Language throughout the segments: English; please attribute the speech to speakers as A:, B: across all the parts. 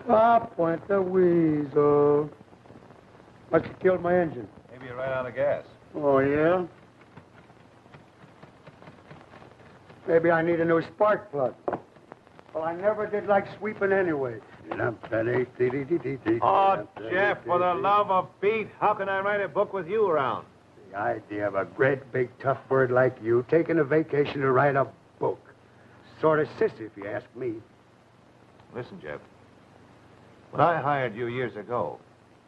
A: Up went the weasel. Must have killed my engine.
B: Maybe you're right out of gas.
A: Oh, yeah? Maybe I need a new spark plug. Well, I never did like sweeping anyway.
B: Oh, Jeff, for the love of Pete, how can I write a book with you around?
A: The idea of a great, big, tough bird like you taking a vacation to write a book. Sort of sissy, if you ask me.
B: Listen, Jeff. When I hired you years ago,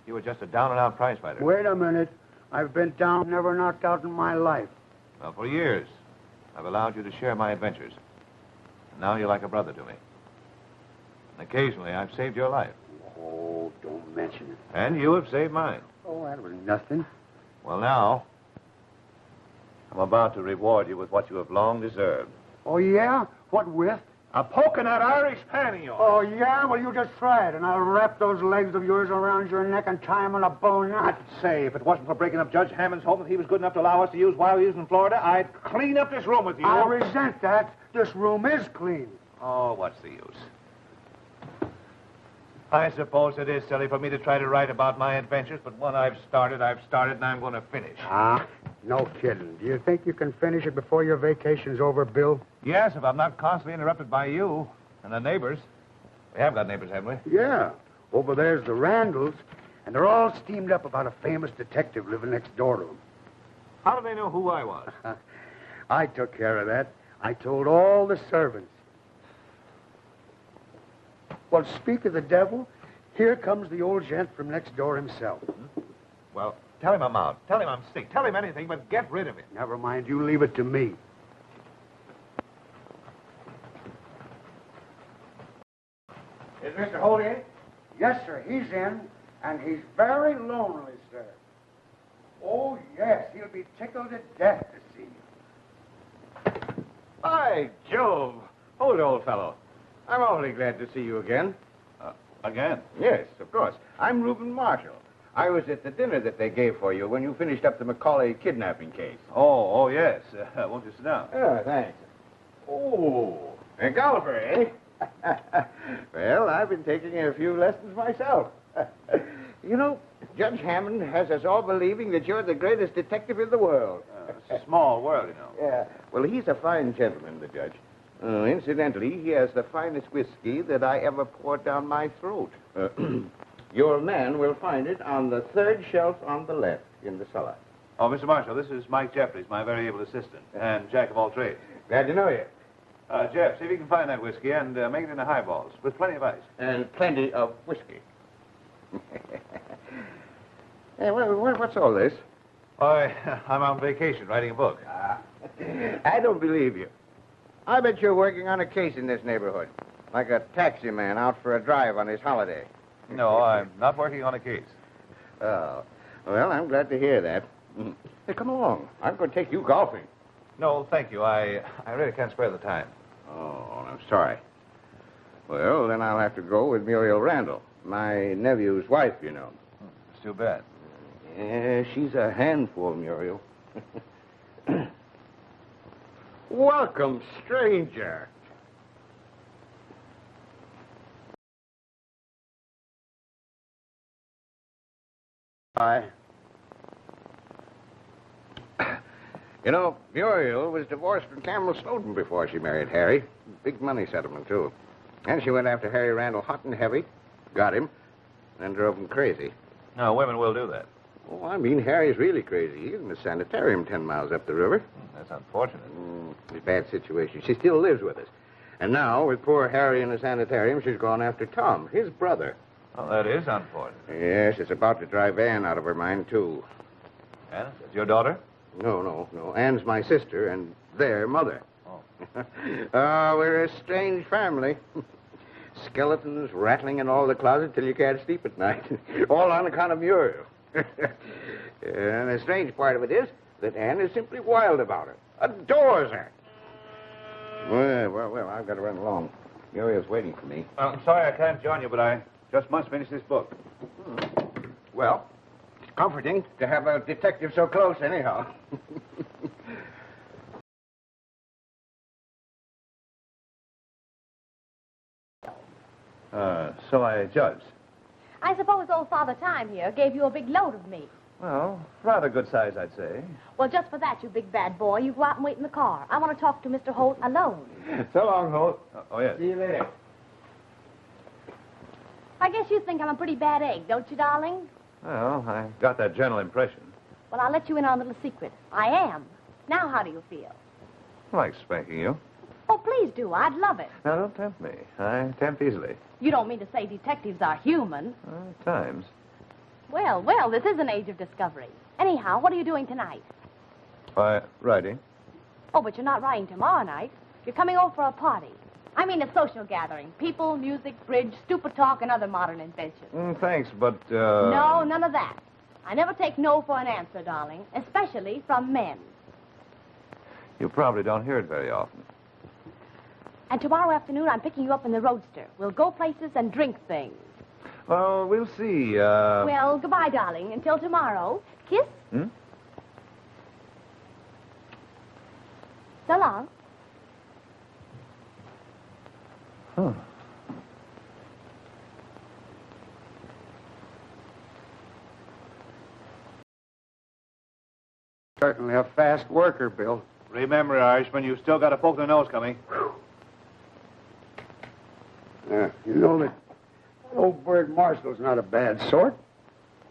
B: you were just a down-and-out prize fighter.
A: Wait a minute. I've been down, never knocked out in my life.
B: Well, for years, I've allowed you to share my adventures. And now you're like a brother to me. And occasionally, I've saved your life.
A: Oh, don't mention it.
B: And you have saved mine.
A: Oh, that was nothing.
B: Well, now, I'm about to reward you with what you have long deserved.
A: Oh, yeah? What with?
B: A poking that Irish pan of yours.
A: Oh, yeah? Well, you just try it, and I'll wrap those legs of yours around your neck and tie them in a bow knot.
B: Say, if it wasn't for breaking up Judge Hammond's home that he was good enough to allow us to use while we was in Florida, I'd clean up this room with you.
A: I resent that. This room is clean.
B: Oh, what's the use? I suppose it is silly for me to try to write about my adventures, but when I've started, and I'm going to finish.
A: Ah, no kidding. Do you think you can finish it before your vacation's over, Bill?
B: Yes, if I'm not constantly interrupted by you and the neighbors. We have got neighbors, haven't we?
A: Yeah. Over there's the Randalls, and they're all steamed up about a famous detective living next door to them.
B: How do they know who I was?
A: I took care of that. I told all the servants. Well, speak of the devil, here comes the old gent from next door himself.
B: Well, tell him I'm out. Tell him I'm sick. Tell him anything, but get rid of him.
A: Never mind, you leave it to me.
C: Is Mr. Holt in?
A: Yes, sir, he's in, and he's very lonely, sir. Oh, yes, he'll be tickled to death to see you.
C: By Jove! Hold, old fellow. I'm awfully glad to see you again.
B: Again?
C: Yes, of course. I'm Reuben Marshall. I was at the dinner that they gave for you when you finished up the Macaulay kidnapping case.
B: Oh, yes. Won't you sit down?
C: Oh, thanks. Oh, a golfer, eh? Well, I've been taking a few lessons myself. You know, Judge Hammond has us all believing that you're the greatest detective in the world.
B: It's a small world, you know.
C: Yeah. Well, he's a fine gentleman, the judge. Incidentally, he has the finest whiskey that I ever poured down my throat. Your man will find it on the third shelf on the left in the cellar.
B: Oh, Mr. Marshall, this is Mike Jeffries, my very able assistant, and jack of all trades.
C: Glad to know you.
B: Jeff, see if you can find that whiskey and make it into highballs with plenty of ice.
C: And plenty of whiskey. Hey, what's all this?
B: I'm on vacation writing a book.
C: I don't believe you. I bet you're working on a case in this neighborhood, like a taxi man out for a drive on his holiday.
B: No, I'm not working on a case.
C: Oh, well, I'm glad to hear that. Hey, come along. I'm going to take you golfing.
B: No, thank you. I really can't spare the time.
C: Oh, I'm sorry. Well, then I'll have to go with Muriel Randall, my nephew's wife, you know.
B: It's too bad.
C: Yeah, she's a handful, Muriel. Welcome, stranger.
A: Bye.
C: You know, Muriel was divorced from Campbell Snowden before she married Harry. Big money settlement, too. And she went after Harry Randall hot and heavy, got him, and drove him crazy.
B: No, women will do that.
C: Oh, I mean, Harry's really crazy. He's in a sanitarium 10 miles up the river.
B: That's unfortunate.
C: It's a bad situation. She still lives with us. And now, with poor Harry in the sanitarium, she's gone after Tom, his brother.
B: Well, that is unfortunate.
C: Yes, it's about to drive Anne out of her mind, too.
B: Anne, is your daughter?
C: No. Anne's my sister and their mother.
B: Oh.
C: We're a strange family. Skeletons rattling in all the closets till you can't sleep at night. All on account of Muriel. And the strange part of it is that Anne is simply wild about her. Adores her. Well, I've got to run along. Muriel's waiting for me.
B: I'm sorry I can't join you, but I just must finish this book.
C: Well, it's comforting to have a detective so close, anyhow.
B: So I judge.
D: I suppose old Father Time here gave you a big load of me.
B: Well, rather good size, I'd say.
D: Well, just for that, you big bad boy, you go out and wait in the car. I want to talk to Mr. Holt alone.
C: So long, Holt.
B: Oh, yes.
C: See you later.
D: I guess you think I'm a pretty bad egg, don't you, darling?
B: Well, I got that general impression.
D: Well, I'll let you in on a little secret. I am. Now, how do you feel?
B: Like spanking you.
D: Oh, please do. I'd love it.
B: Now, don't tempt me. I tempt easily.
D: You don't mean to say detectives are human.
B: At times.
D: Well, this is an age of discovery. Anyhow, what are you doing tonight?
B: Why, writing.
D: Oh, but you're not writing tomorrow night. You're coming over for a party. I mean a social gathering. People, music, bridge, stupid talk, and other modern inventions.
B: Thanks, but,
D: No, none of that. I never take no for an answer, darling, especially from men.
B: You probably don't hear it very often.
D: And tomorrow afternoon, I'm picking you up in the roadster. We'll go places and drink things.
B: Well, we'll see,
D: Well, goodbye, darling. Until tomorrow. Kiss? So long.
B: Huh.
A: Certainly a fast worker, Bill.
B: Remember, Irishman, you've still got a poke in the nose coming.
A: You know that old Bird Marshall's not a bad sort.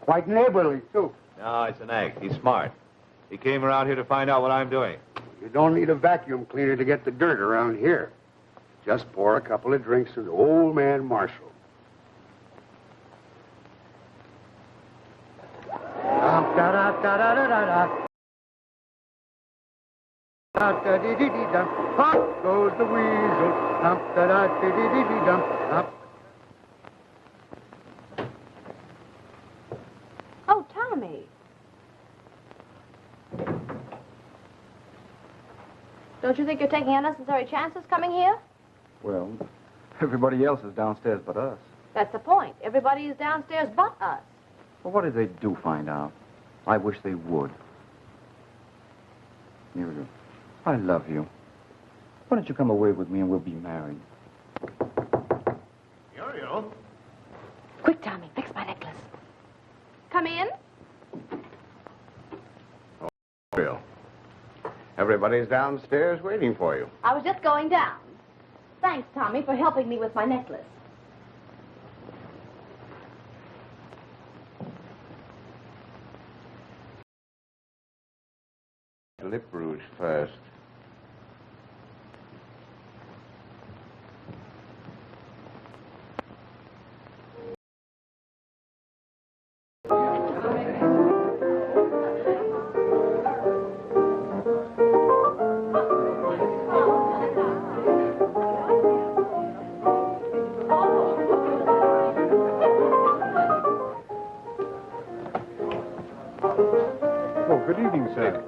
A: Quite neighborly, too.
B: No, it's an act. He's smart. He came around here to find out what I'm doing.
A: You don't need a vacuum cleaner to get the dirt around here. Just pour a couple of drinks into old man Marshall. Pop goes the weasel.
D: Oh, Tommy. Don't you think you're taking unnecessary chances coming here?
E: Well, everybody else is downstairs but us.
D: That's the point. Everybody is downstairs but us.
E: Well, what if they do find out? I wish they would. Muriel, I love you. Why don't you come away with me and we'll be married?
B: Muriel?
D: Quick, Tommy, fix my necklace. Come in.
C: Muriel. Everybody's downstairs waiting for you.
D: I was just going down. Thanks, Tommy, for helping me with my necklace.
C: Lip rouge first.
E: Oh, good evening, sir.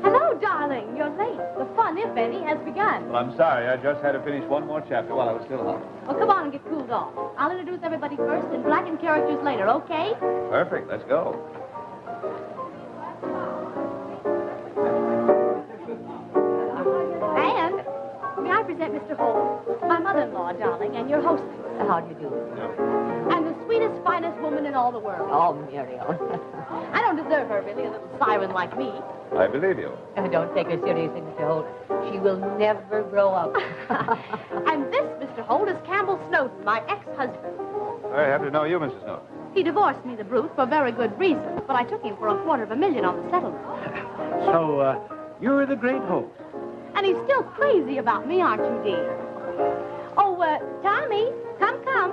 D: Hello, darling. You're late. The fun, if any, has begun.
B: Well, I'm sorry. I just had to finish one more chapter while I was still hot.
D: Well, come on and get cooled off. I'll introduce everybody first and blacken characters later, okay?
B: Perfect. Let's go.
D: And may I present Mr. Holt, my mother-in-law, darling, and your hostess.
F: How do you do?
D: And the sweetest, finest woman in all the world.
F: Oh, Muriel.
D: I don't deserve her, really, a little siren like me.
B: I believe you.
F: Oh, don't take her seriously, Mr. Holt. She will never grow up.
D: And this, Mr. Holt, is Campbell Snowden, my ex-husband.
B: I happy to know you, Mrs. Snowden.
D: He divorced me, the brute, for very good reasons, but I took him for $250,000 on the settlement.
A: So, you're the great host.
D: And he's still crazy about me, aren't you, dear? Oh, Tommy, come.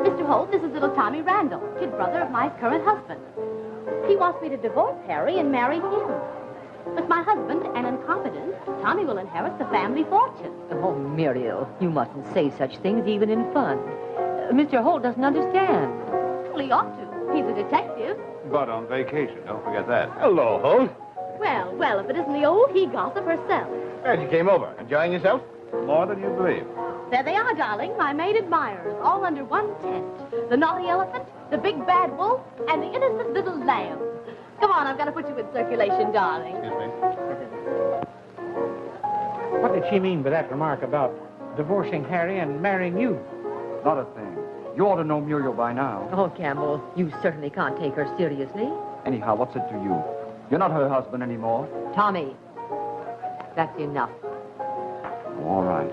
D: Mr. Holt, this is little Tommy Randall, kid brother of my current husband. He wants me to divorce Harry and marry him. With my husband, an incompetent, Tommy will inherit the family fortune.
F: Oh, Muriel, you mustn't say such things even in fun. Mr. Holt doesn't understand.
D: Well, he ought to. He's a detective.
B: But on vacation, don't forget that.
C: Hello, Holt.
D: Well, if it isn't the old he-gossip herself.
C: Glad you came over. Enjoying yourself?
B: More than you believe.
D: There they are, darling, my maid admirers, all under one tent. The naughty elephant, the big bad wolf, and the innocent little lamb. Come on, I've got to put you in circulation, darling.
B: Excuse me.
G: What did she mean by that remark about divorcing Harry and marrying you?
E: Not a thing. You ought to know Muriel by now.
F: Oh, Campbell, you certainly can't take her seriously.
E: Anyhow, what's it to you? You're not her husband anymore.
F: Tommy, that's enough.
E: All right.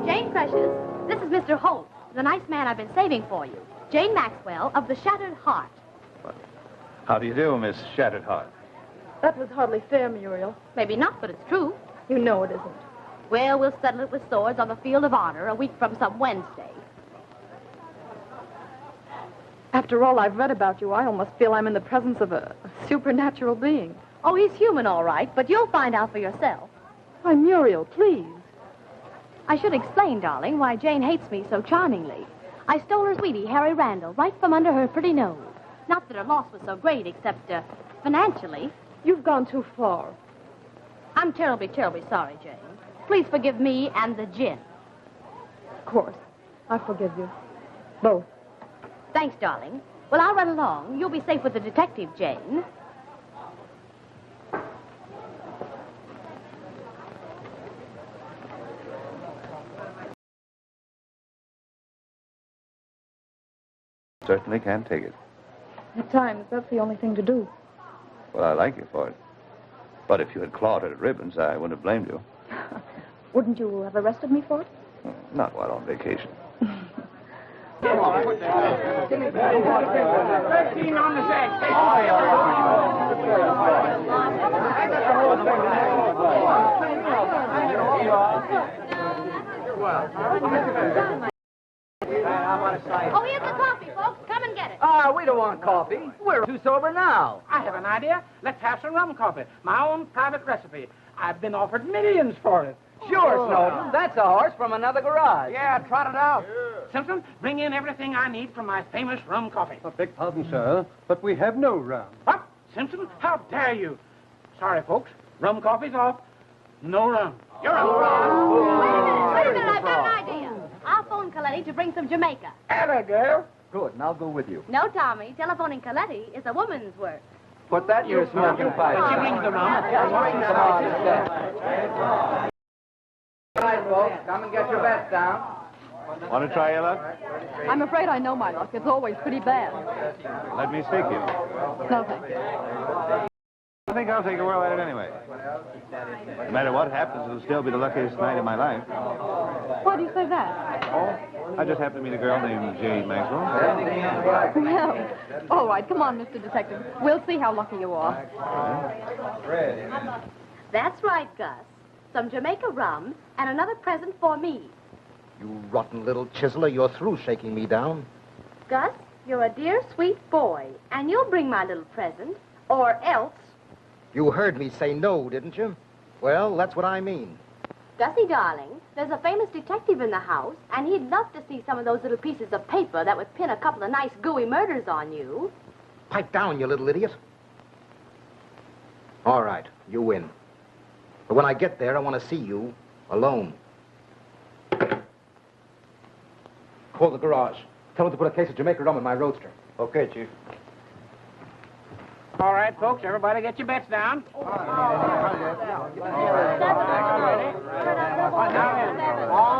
D: Jane Precious, this is Mr. Holt, the nice man I've been saving for you. Jane Maxwell of the Shattered Heart.
B: How do you do, Miss Shattered Heart?
H: That was hardly fair, Muriel.
D: Maybe not, but it's true.
H: You know it isn't.
D: Well, we'll settle it with swords on the field of honor a week from some Wednesday.
H: After all I've read about you, I almost feel I'm in the presence of a supernatural being.
D: Oh, he's human, all right, but you'll find out for yourself.
H: Why, Muriel, please.
D: I should explain, darling, why Jane hates me so charmingly. I stole her sweetie, Harry Randall, right from under her pretty nose. Not that her loss was so great, except, financially.
H: You've gone too far.
D: I'm terribly, terribly sorry, Jane. Please forgive me and the gin.
H: Of course. I forgive you. Both.
D: Thanks, darling. Well, I'll run along. You'll be safe with the detective, Jane.
B: Certainly can't take it.
H: At times, that's the only thing to do.
B: Well, I like you for it. But if you had clawed her ribbons, I wouldn't have blamed you.
H: Wouldn't you have arrested me for it?
B: Not while on vacation.
G: 13 on the set.
D: Oh, here's the coffee, folks. Come and get it.
I: We don't want coffee. We're too sober now.
G: I have an idea. Let's have some rum coffee. My own private recipe. I've been offered millions for it.
I: Sure, Snowden. That's a horse from another garage.
G: Yeah, trot it out. Simpson, bring in everything I need for my famous rum coffee.
J: I beg pardon, sir, but we have no rum.
G: What? Simpson, how dare you? Sorry, folks. Rum coffee's off. No rum. You're out.
D: Wait a minute, I've got an idea. I'll phone Coletti to bring some Jamaica.
G: Atta girl.
E: Good, and I'll go with you.
D: No, Tommy, telephoning Coletti is a woman's work.
I: Put that in your smoking pipe.
G: She brings the rum.
I: All right, folks, come and get your bets down.
B: Want to try your luck?
H: I'm afraid I know my luck. It's always pretty bad.
B: Let me speak you.
H: No, thank you.
B: I think I'll take a whirl at it anyway. No matter what happens, it'll still be the luckiest night of my life.
H: Why do you say that?
B: I just happened to meet a girl named Jane Maxwell.
H: Well, all right, come on, Mr. Detective. We'll see how lucky you are.
D: That's right, Gus. Some Jamaica rum and another present for me.
K: You rotten little chiseler, you're through shaking me down.
D: Gus, you're a dear, sweet boy, and you'll bring my little present, or else...
K: You heard me say no, didn't you? Well, that's what I mean.
D: Gussie, darling, there's a famous detective in the house, and he'd love to see some of those little pieces of paper that would pin a couple of nice gooey murders on you.
K: Pipe down, you little idiot. All right, you win. But when I get there, I want to see you alone.
I: Call the garage. Tell them to put a case of Jamaica rum in my roadster.
K: Okay, Chief.
G: All right, folks, everybody get your bets down. All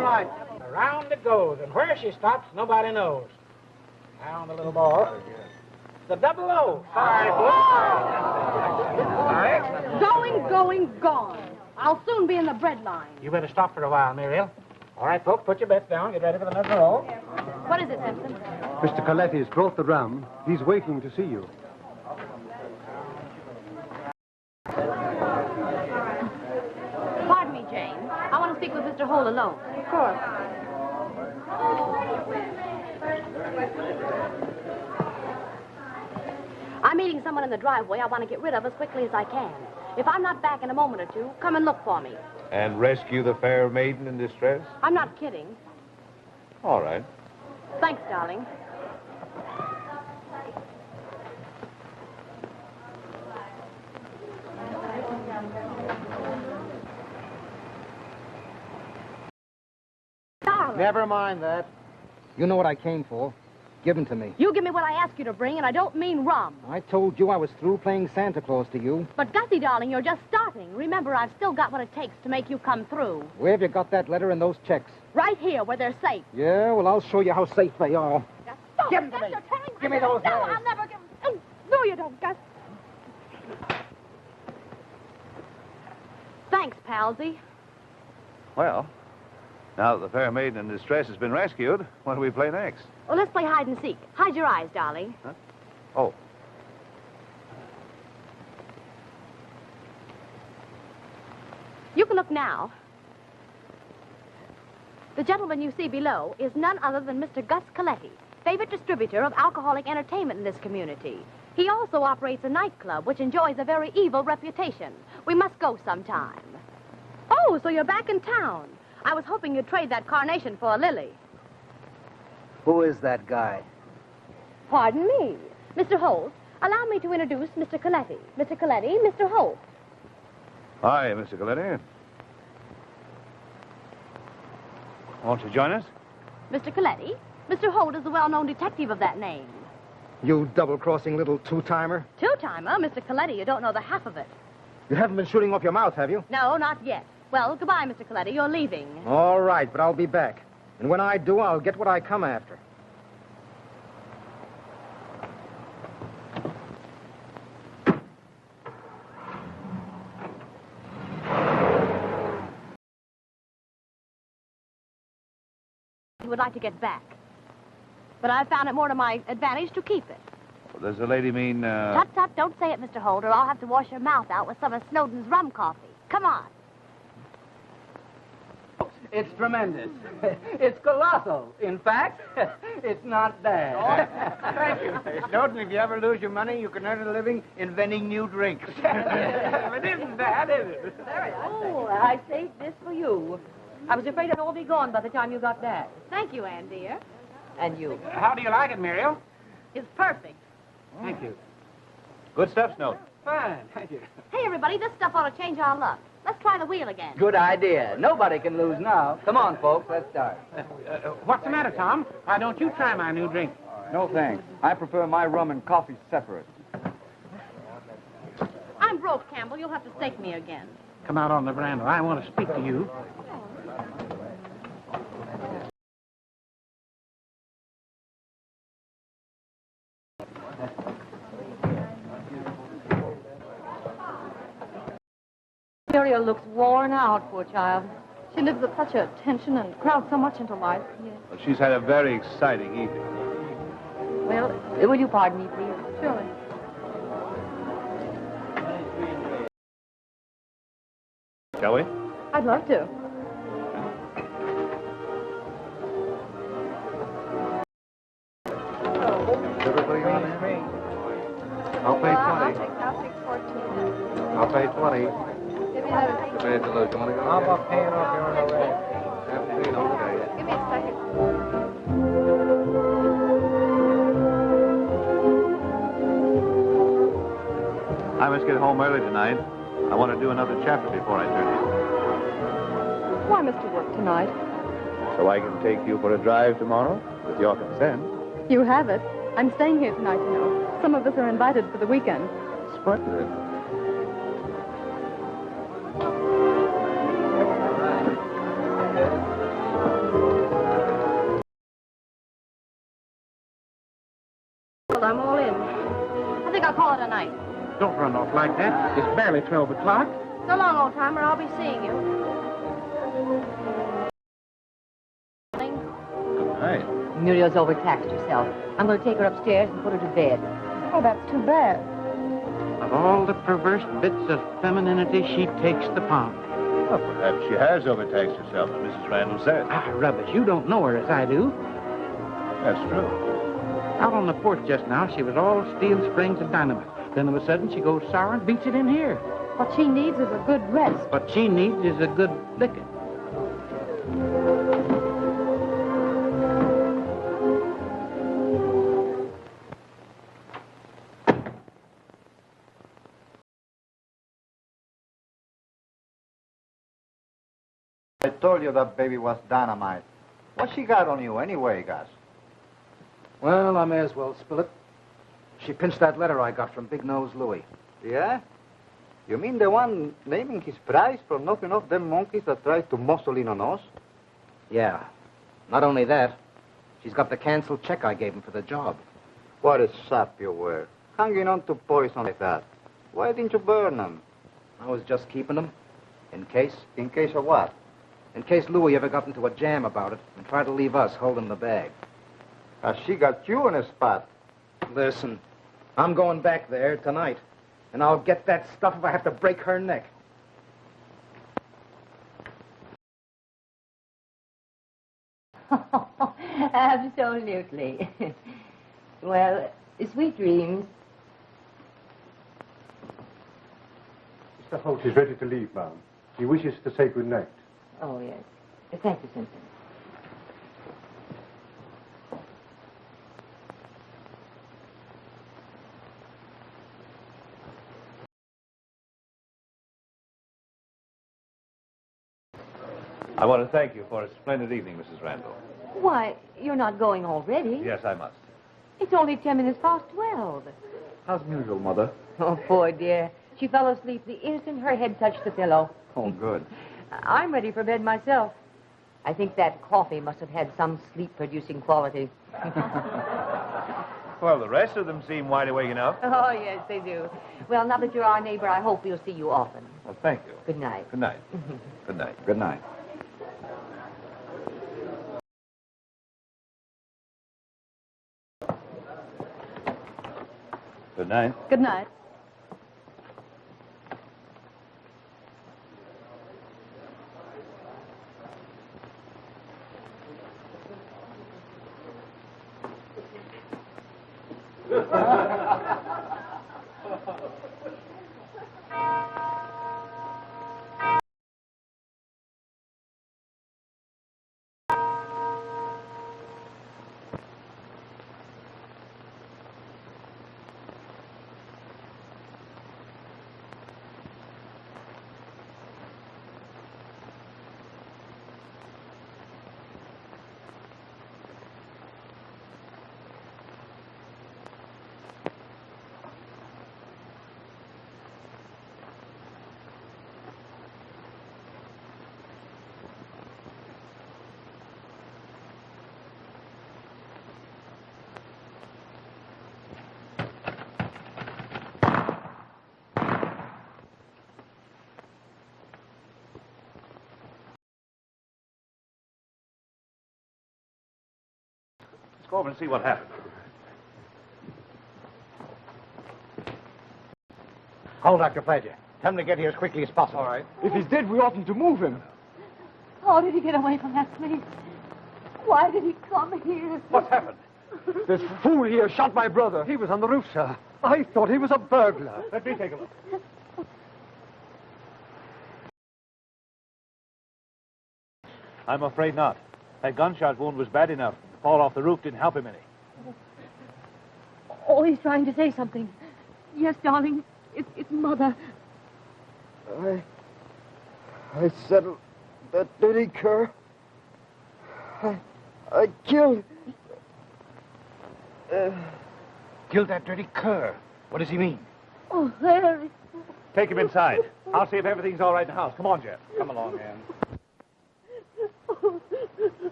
G: right. Around it goes, and where she stops, nobody knows. Down the little ball. The double O. Sorry, folks.
D: Going, gone. I'll soon be in the bread line.
G: You better stop for a while, Muriel. All right, folks, put your bets down. Get ready for the next roll.
D: What is it, Simpson?
J: Mr. Coletti's brought the rum. He's waiting to see you.
D: Pardon me, Jane. I want to speak with Mr. Holt alone.
H: Of course.
D: I'm meeting someone in the driveway I want to get rid of as quickly as I can. If I'm not back in a moment or two, come and look for me.
B: And rescue the fair maiden in distress?
D: I'm not kidding.
B: All right.
D: Thanks, darling. Darling.
K: Never mind that. You know what I came for. Give 'em to me.
D: You give me what I ask you to bring, and I don't mean rum.
K: I told you I was through playing Santa Claus to you.
D: But, Gussie, darling, you're just starting. Remember, I've still got what it takes to make you come through.
K: Where have you got that letter and those checks?
D: Right here, where they're safe.
K: Yeah, well, I'll show you how safe they are.
D: Stop.
K: Give 'em to me. Give me those
D: No,
K: letters.
D: I'll never give them. Oh, no, you don't, Gus. Thanks, Palsy.
B: Well, now that the fair maiden in distress has been rescued, what do we play next?
D: Well, let's play hide and seek. Hide your eyes, darling.
B: Huh? Oh.
D: You can look now. The gentleman you see below is none other than Mr. Gus Coletti, favorite distributor of alcoholic entertainment in this community. He also operates a nightclub, which enjoys a very evil reputation. We must go sometime. Oh, so you're back in town. I was hoping you'd trade that carnation for a lily.
L: Who is that guy?
D: Pardon me. Mr. Holt, allow me to introduce Mr. Coletti. Mr. Coletti, Mr. Holt.
B: Hi, Mr. Coletti. Won't you join us?
D: Mr. Coletti, Mr. Holt is the well-known detective of that name.
K: You double-crossing little two-timer.
D: Two-timer? Mr. Coletti, you don't know the half of it.
K: You haven't been shooting off your mouth, have you?
D: No, not yet. Well, goodbye, Mr. Coletti. You're leaving.
K: All right, but I'll be back. And when I do, I'll get what I come after.
D: He would like to get back. But I found it more to my advantage to keep it.
B: Well, does the lady mean,
D: Tut, tut, don't say it, Mr. Holt, or I'll have to wash your mouth out with some of Snowden's rum coffee. Come on.
L: It's tremendous. It's colossal. In fact, it's not bad.
C: Oh, thank you. Snowden, if you ever lose your money, you can earn a living inventing new drinks.
L: It isn't bad, is it?
F: Oh, I saved this for you. I was afraid I'd all be gone by the time you got back.
D: Thank you, Ann, dear.
F: And you.
G: How do you like it, Muriel?
D: It's perfect.
G: Thank you.
B: good stuff, Snowden?
G: Fine, thank you.
D: Hey, everybody, this stuff ought to change our luck. Let's try the wheel again.
L: Good idea. Nobody can lose now. Come on, folks, let's start.
G: What's the matter, Tom? Why don't you try my new drink?
E: No, thanks. I prefer my rum and coffee separate.
D: I'm broke, Campbell. You'll have to stake me again.
G: Come out on the veranda. I want to speak to you.
F: Muriel looks worn out, poor child.
H: She lives with such a tension and crowds so much into life.
F: Yes.
B: Well, she's had a very exciting evening.
F: Well, will you pardon me, please?
H: Surely.
B: Shall we?
H: I'd love to.
I: Everybody on in? I'll pay 20.
H: I'll take 14.
I: I'll pay 20.
H: Give me another.
I: You want to go?
L: How about paying off your own already?
I: Haven't seen okay.
H: Give me a second.
B: I must get home early tonight. I want to do another chapter before I turn in.
H: Why, Mr. Work tonight?
B: So I can take you for a drive tomorrow, with your consent.
H: You have it. I'm staying here tonight, you know. Some of us are invited for the weekend.
B: Splendid.
D: Well, I'm all in. I think I'll call it a night.
G: Don't run off like that. It's barely 12 o'clock.
D: So long, old timer. I'll be seeing you.
B: Right.
F: Muriel's overtaxed herself. I'm going to take her upstairs and put her to bed.
H: Oh, that's too bad.
G: Of all the perverse bits of femininity, she takes the palm.
B: Well, perhaps she has overtaxed herself, as Mrs. Randall said.
G: Ah, rubbish. You don't know her as I do.
B: That's true.
G: Out on the porch just now, she was all steel springs and dynamite. Then of a sudden, she goes sour and beats it in here.
D: What she needs is a good rest.
L: What she needs is a good licking.
E: I told you that baby was dynamite. What she got on you anyway, Gus?
K: Well, I may as well spill it. She pinched that letter I got from Big Nose Louie.
E: Yeah? You mean the one naming his price for knocking off them monkeys that tried to muscle in on us?
K: Yeah. Not only that, she's got the canceled check I gave him for the job.
E: What a sap you were. Hanging on to poison like that. Why didn't you burn them?
K: I was just keeping them. In case.
E: In case of what?
K: In case Louie ever got into a jam about it and tried to leave us holding the bag.
E: She got you in a spot.
K: Listen, I'm going back there tonight, and I'll get that stuff if I have to break her neck.
F: Absolutely. Well, sweet dreams.
J: Mr. Holt is ready to leave, ma'am. He wishes to say good night.
F: Oh, yes. Thank you, Simpson.
B: I want to thank you for a splendid evening, Mrs. Randall.
F: Why, you're not going already.
B: Yes, I must.
F: It's only 10 minutes past 12.
E: How's usual, Mother?
F: Oh, poor dear. She fell asleep the instant her head touched the pillow.
E: Oh, good.
F: I'm ready for bed myself. I think that coffee must have had some sleep-producing quality.
B: Well, the rest of them seem wide awake enough.
F: Oh, yes, they do. Well, now that you're our neighbor, I hope we'll see you often.
B: Well, thank you.
F: Good night.
B: Good night. Good night.
E: Good night.
B: Good night.
H: Good night.
B: Go over and see what happened.
K: Hold, Dr. Fledger. Tell him to get here as quickly as possible.
B: All right.
J: If he's dead, we oughtn't to move him.
D: How did he get away from that place? Why did he come here?
B: What's happened?
J: This fool here shot my brother. He was on the roof, sir. I thought he was a burglar.
B: Let me take a look. I'm afraid not. That gunshot wound was bad enough. The fall off the roof didn't help him any.
D: Oh, he's trying to say something. Yes, darling. It's Mother.
A: I settled that dirty cur. I killed...
K: Killed that dirty cur. What does he mean?
D: Oh, there.
B: Take him inside. I'll see if everything's all right in the house. Come on, Jeff. Come along, Ann.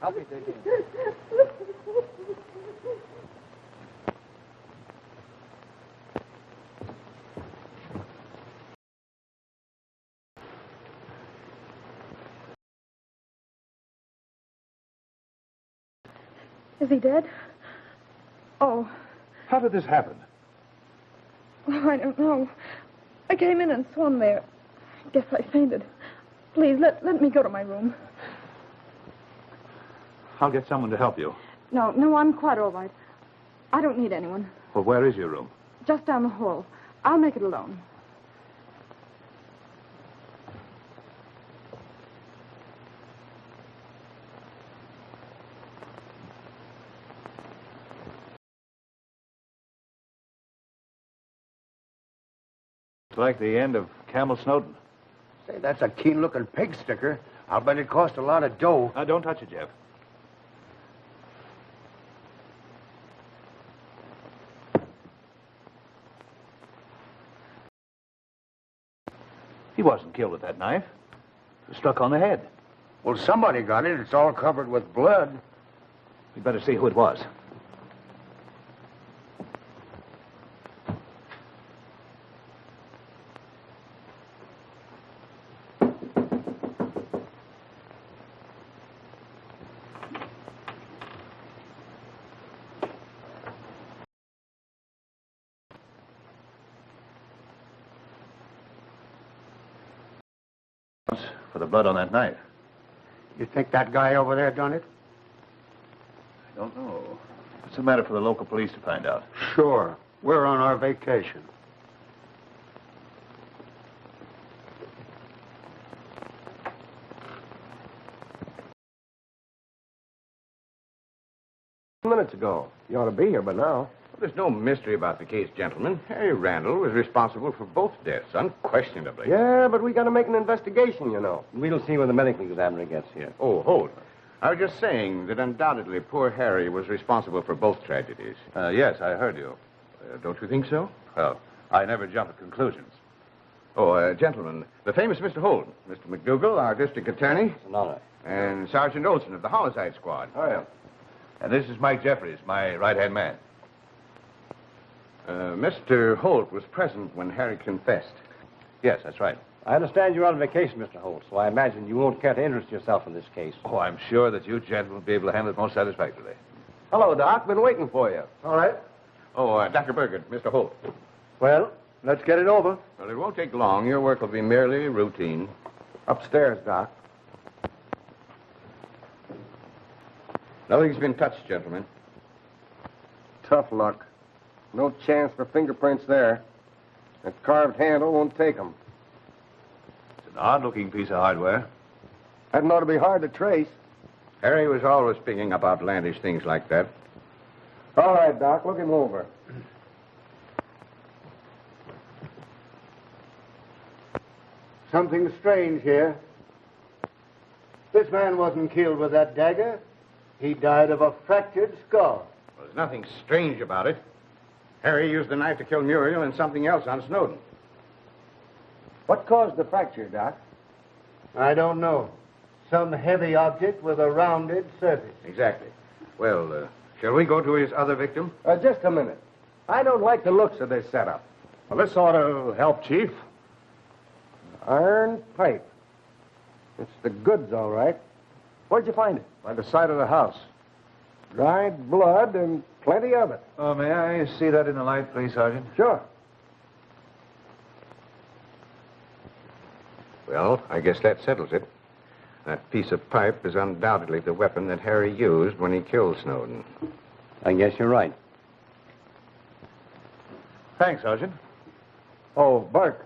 K: Help me take him.
H: Is he dead? Oh.
B: How did this happen?
H: Oh, I don't know. I came in and swung there. I guess I fainted. Please, let me go to my room.
B: I'll get someone to help you.
H: No, I'm quite all right. I don't need anyone.
B: Well, where is your room?
H: just down the hall. I'll make it alone.
B: It's like the end of Camel Snowden.
A: Say, that's a keen-looking pig sticker. I'll bet it cost a lot of dough.
B: Now, don't touch it, Jeff. He wasn't killed with that knife. It was struck on the head.
A: Well, somebody got it. It's all covered with blood.
B: We'd better see who it was. For the blood on that knife.
A: You think that guy over there done it?
B: I don't know. It's a matter for the local police to find out.
A: Sure. We're on our vacation.
M: Minutes ago. You ought to be here by now.
C: There's no mystery about the case, gentlemen. Harry Randall was responsible for both deaths, unquestionably.
M: Yeah, but we got to make an investigation, you know. We'll see when the medical examiner gets here.
C: Oh, hold. I was just saying that undoubtedly poor Harry was responsible for both tragedies.
B: Yes, I heard you.
C: Don't you think so?
B: Well, I never jump at conclusions.
C: Oh, gentlemen, the famous Mr. Holden, Mr. McDougal, our district attorney.
M: It's an honor.
C: And Sergeant Olson of the Homicide Squad.
M: Oh, yeah.
B: And this is Mike Jeffries, my right-hand man.
C: Mr. Holt was present when Harry confessed.
B: Yes, that's right.
M: I understand you're on vacation, Mr. Holt, so I imagine you won't care to interest yourself in this case.
B: Oh, I'm sure that you gentlemen will be able to handle it most satisfactorily.
M: Hello, Doc. Been waiting for you.
A: All right.
C: Oh, Dr. Bergen, Mr. Holt.
A: Well, let's get it over.
C: Well, it won't take long. Your work will be merely routine.
M: Upstairs, Doc.
C: Nothing's been touched, gentlemen.
M: Tough luck. No chance for fingerprints there. That carved handle won't take them.
B: It's an odd-looking piece of hardware.
M: That ought to be hard to trace.
C: Harry was always picking up outlandish things like that.
M: All right, Doc. Look him over.
A: Something strange here. This man wasn't killed with that dagger. He died of a fractured skull.
C: Well, there's nothing strange about it. Harry used the knife to kill Muriel and something else on Snowden.
A: What caused the fracture, Doc? I don't know. Some heavy object with a rounded surface.
C: Exactly. Well, shall we go to his other victim?
M: Just a minute. I don't like the looks of this setup.
A: Well, this ought to help, Chief.
M: Iron pipe. It's the goods, all right. Where'd you find it?
A: By the side of the house.
M: Dried blood and plenty of it.
B: Oh, may I see that in the light, please, Sergeant?
M: Sure.
C: Well, I guess that settles it. That piece of pipe is undoubtedly the weapon that Harry used when he killed Snowden.
M: I guess you're right.
B: Thanks, Sergeant.
M: Oh, Burke.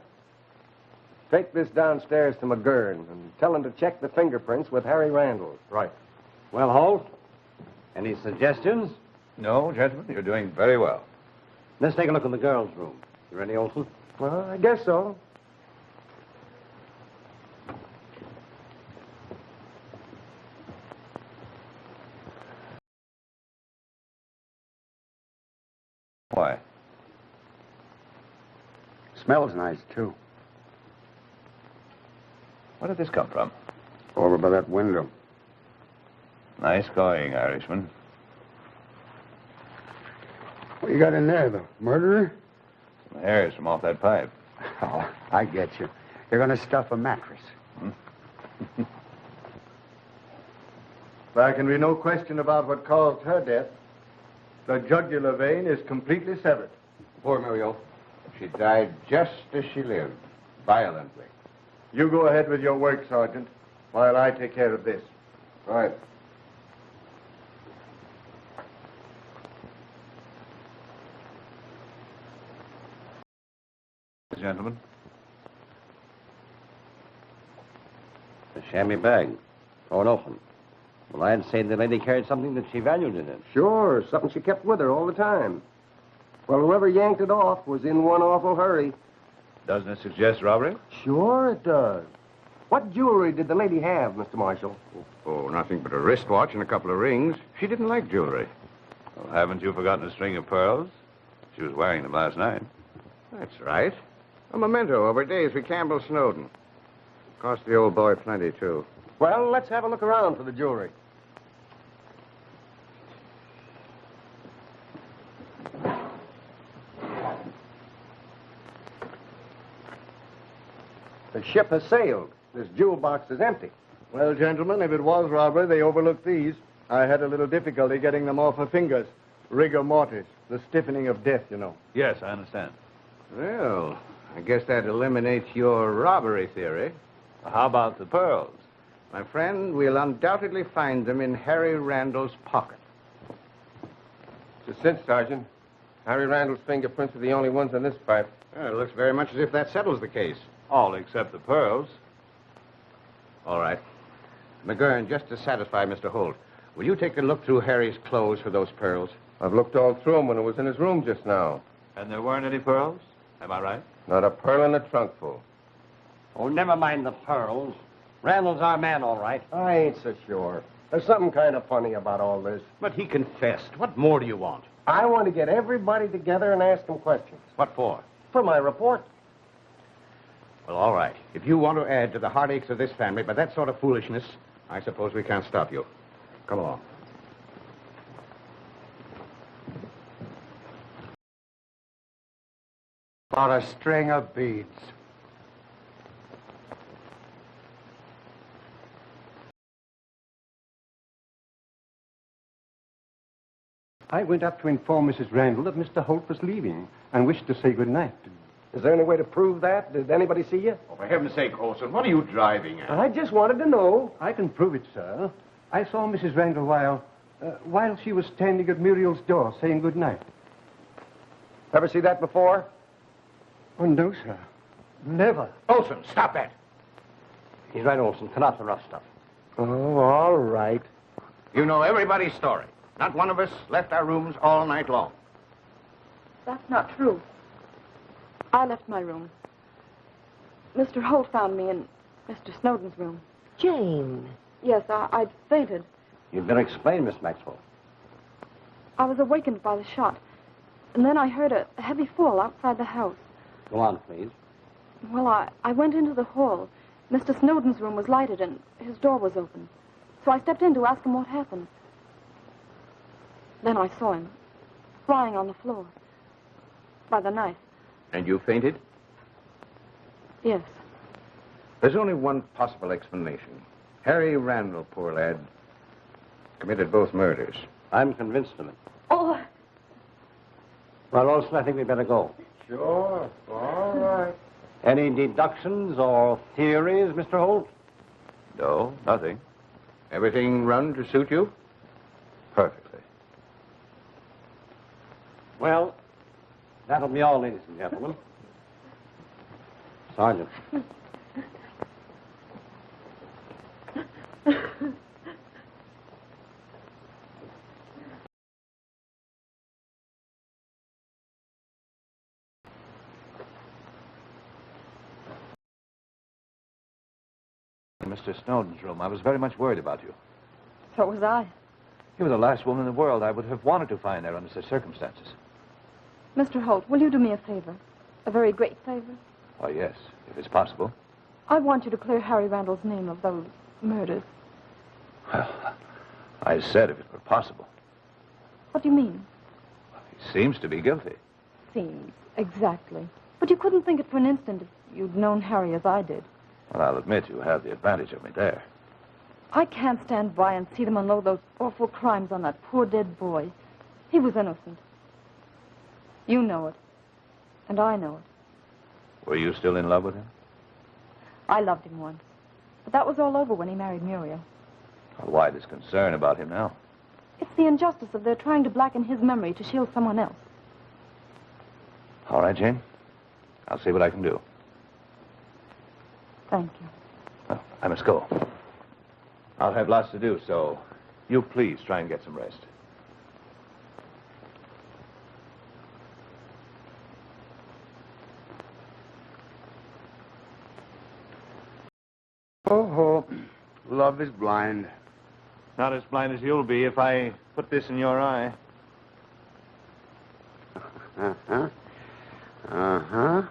M: Take this downstairs to McGurn and tell him to check the fingerprints with Harry Randall.
A: Right.
M: Well, Holt, any suggestions?
B: No, gentlemen, you're doing very well.
M: Let's take a look in the girls' room. You ready, Olson?
A: Well, I guess so.
B: Why?
A: Smells nice, too.
B: Where did this come from?
A: Over by that window.
B: Nice going, Irishman.
A: What you got in there, the murderer?
B: Some hairs from off that pipe.
A: Oh, I get you. You're going to stuff a mattress. There can be no question about what caused her death. The jugular vein is completely severed.
C: Poor Muriel. She died just as she lived, violently.
A: You go ahead with your work, Sergeant, while I take care of this.
M: Right.
B: gentlemen.
M: A chamois bag, torn open. Well, I'd say the lady carried something that she valued in it.
N: Sure, something she kept with her all the time. Well, whoever yanked it off was in one awful hurry.
B: Doesn't it suggest robbery?
N: Sure it does. What jewelry did the lady have, Mr. Marshall?
C: Oh, nothing but a wristwatch and a couple of rings. She didn't like jewelry.
B: Well, haven't you forgotten a string of pearls? She was wearing them last night.
C: That's right. A memento of her days with Campbell Snowden. Cost the old boy plenty, too.
N: Well, let's have a look around for the jewelry. The ship has sailed. This jewel box is empty.
O: Well, gentlemen, if it was robbery, they overlooked these. I had a little difficulty getting them off her fingers. Rigor mortis, the stiffening of death, you know.
B: Yes, I understand.
C: Well, I guess that eliminates your robbery theory.
B: How about the pearls?
C: My friend, we'll undoubtedly find them in Harry Randall's pocket.
M: It's a cinch, Sergeant. Harry Randall's fingerprints are the only ones on this pipe.
C: Well, it looks very much as if that settles the case.
B: All except the pearls.
C: All right. McGurn, just to satisfy Mr. Holt, will you take a look through Harry's clothes for those pearls?
M: I've looked all through him when it was in his room just now.
B: And there weren't any pearls? Am I right?
M: Not a pearl in the trunk full.
K: Oh, never mind the pearls. Randall's our man, all right.
N: I ain't so sure. There's something kind of funny about all this.
K: But he confessed. What more do you want?
N: I want to get everybody together and ask them questions.
K: What for?
N: For my report.
C: Well, all right. If you want to add to the heartaches of this family by that sort of foolishness, I suppose we can't stop you. Come along.
A: For a string of beads.
J: I went up to inform Mrs. Randall that Mr. Holt was leaving and wished to say good night.
N: Is there any way to prove that? Did anybody see you?
C: Oh, for heaven's sake, Olson, what are you driving at?
N: I just wanted to know.
J: I can prove it, sir. I saw Mrs. Randall while she was standing at Muriel's door saying good night.
N: Ever see that before?
J: Oh, no, sir. Never.
C: Olson, stop that.
K: He's right, Olson. Cut out the rough stuff.
N: Oh, all right.
C: You know everybody's story. Not one of us left our rooms all night long.
H: That's not true. I left my room. Mr. Holt found me in Mr. Snowden's room.
F: Jane.
H: Yes, I'd fainted.
K: You'd better explain, Miss Maxwell.
H: I was awakened by the shot. And then I heard a heavy fall outside the house.
K: Go on, please.
H: Well, I went into the hall. Mr. Snowden's room was lighted and his door was open. So I stepped in to ask him what happened. Then I saw him, lying on the floor, by the knife.
C: And you fainted?
H: Yes.
C: There's only one possible explanation. Harry Randall, poor lad, committed both murders.
K: I'm convinced of it.
H: Oh.
K: Well, Olson, I think we'd better go.
N: Sure. All right.
K: Any deductions or theories, Mr. Holt?
B: No, nothing.
C: Everything run to suit you?
B: Perfectly.
K: Well, that'll be all, ladies and gentlemen. Sergeant.
B: In Mr. Snowden's room, I was very much worried about you.
H: So was I.
B: You were the last woman in the world I would have wanted to find there under such circumstances.
H: Mr. Holt, will you do me a favor? A very great favor?
B: Oh, yes, if it's possible.
H: I want you to clear Harry Randall's name of those murders.
B: Well, I said if it were possible.
H: What do you mean?
B: He seems to be guilty.
H: Seems. Exactly. But you couldn't think it for an instant if you'd known Harry as I did.
B: Well, I'll admit you have the advantage of me there.
H: I can't stand by and see them unload those awful crimes on that poor dead boy. He was innocent. You know it. And I know it.
B: Were you still in love with him?
H: I loved him once. But that was all over when he married Muriel.
B: Well, why this concern about him now?
H: It's the injustice of their trying to blacken his memory to shield someone else.
B: All right, Jane. I'll see what I can do.
H: Thank you.
B: Well, I must go. I'll have lots to do, so you please try and get some rest.
A: Oh, love is blind.
B: Not as blind as you'll be if I put this in your eye.
A: Uh-huh. Uh-huh.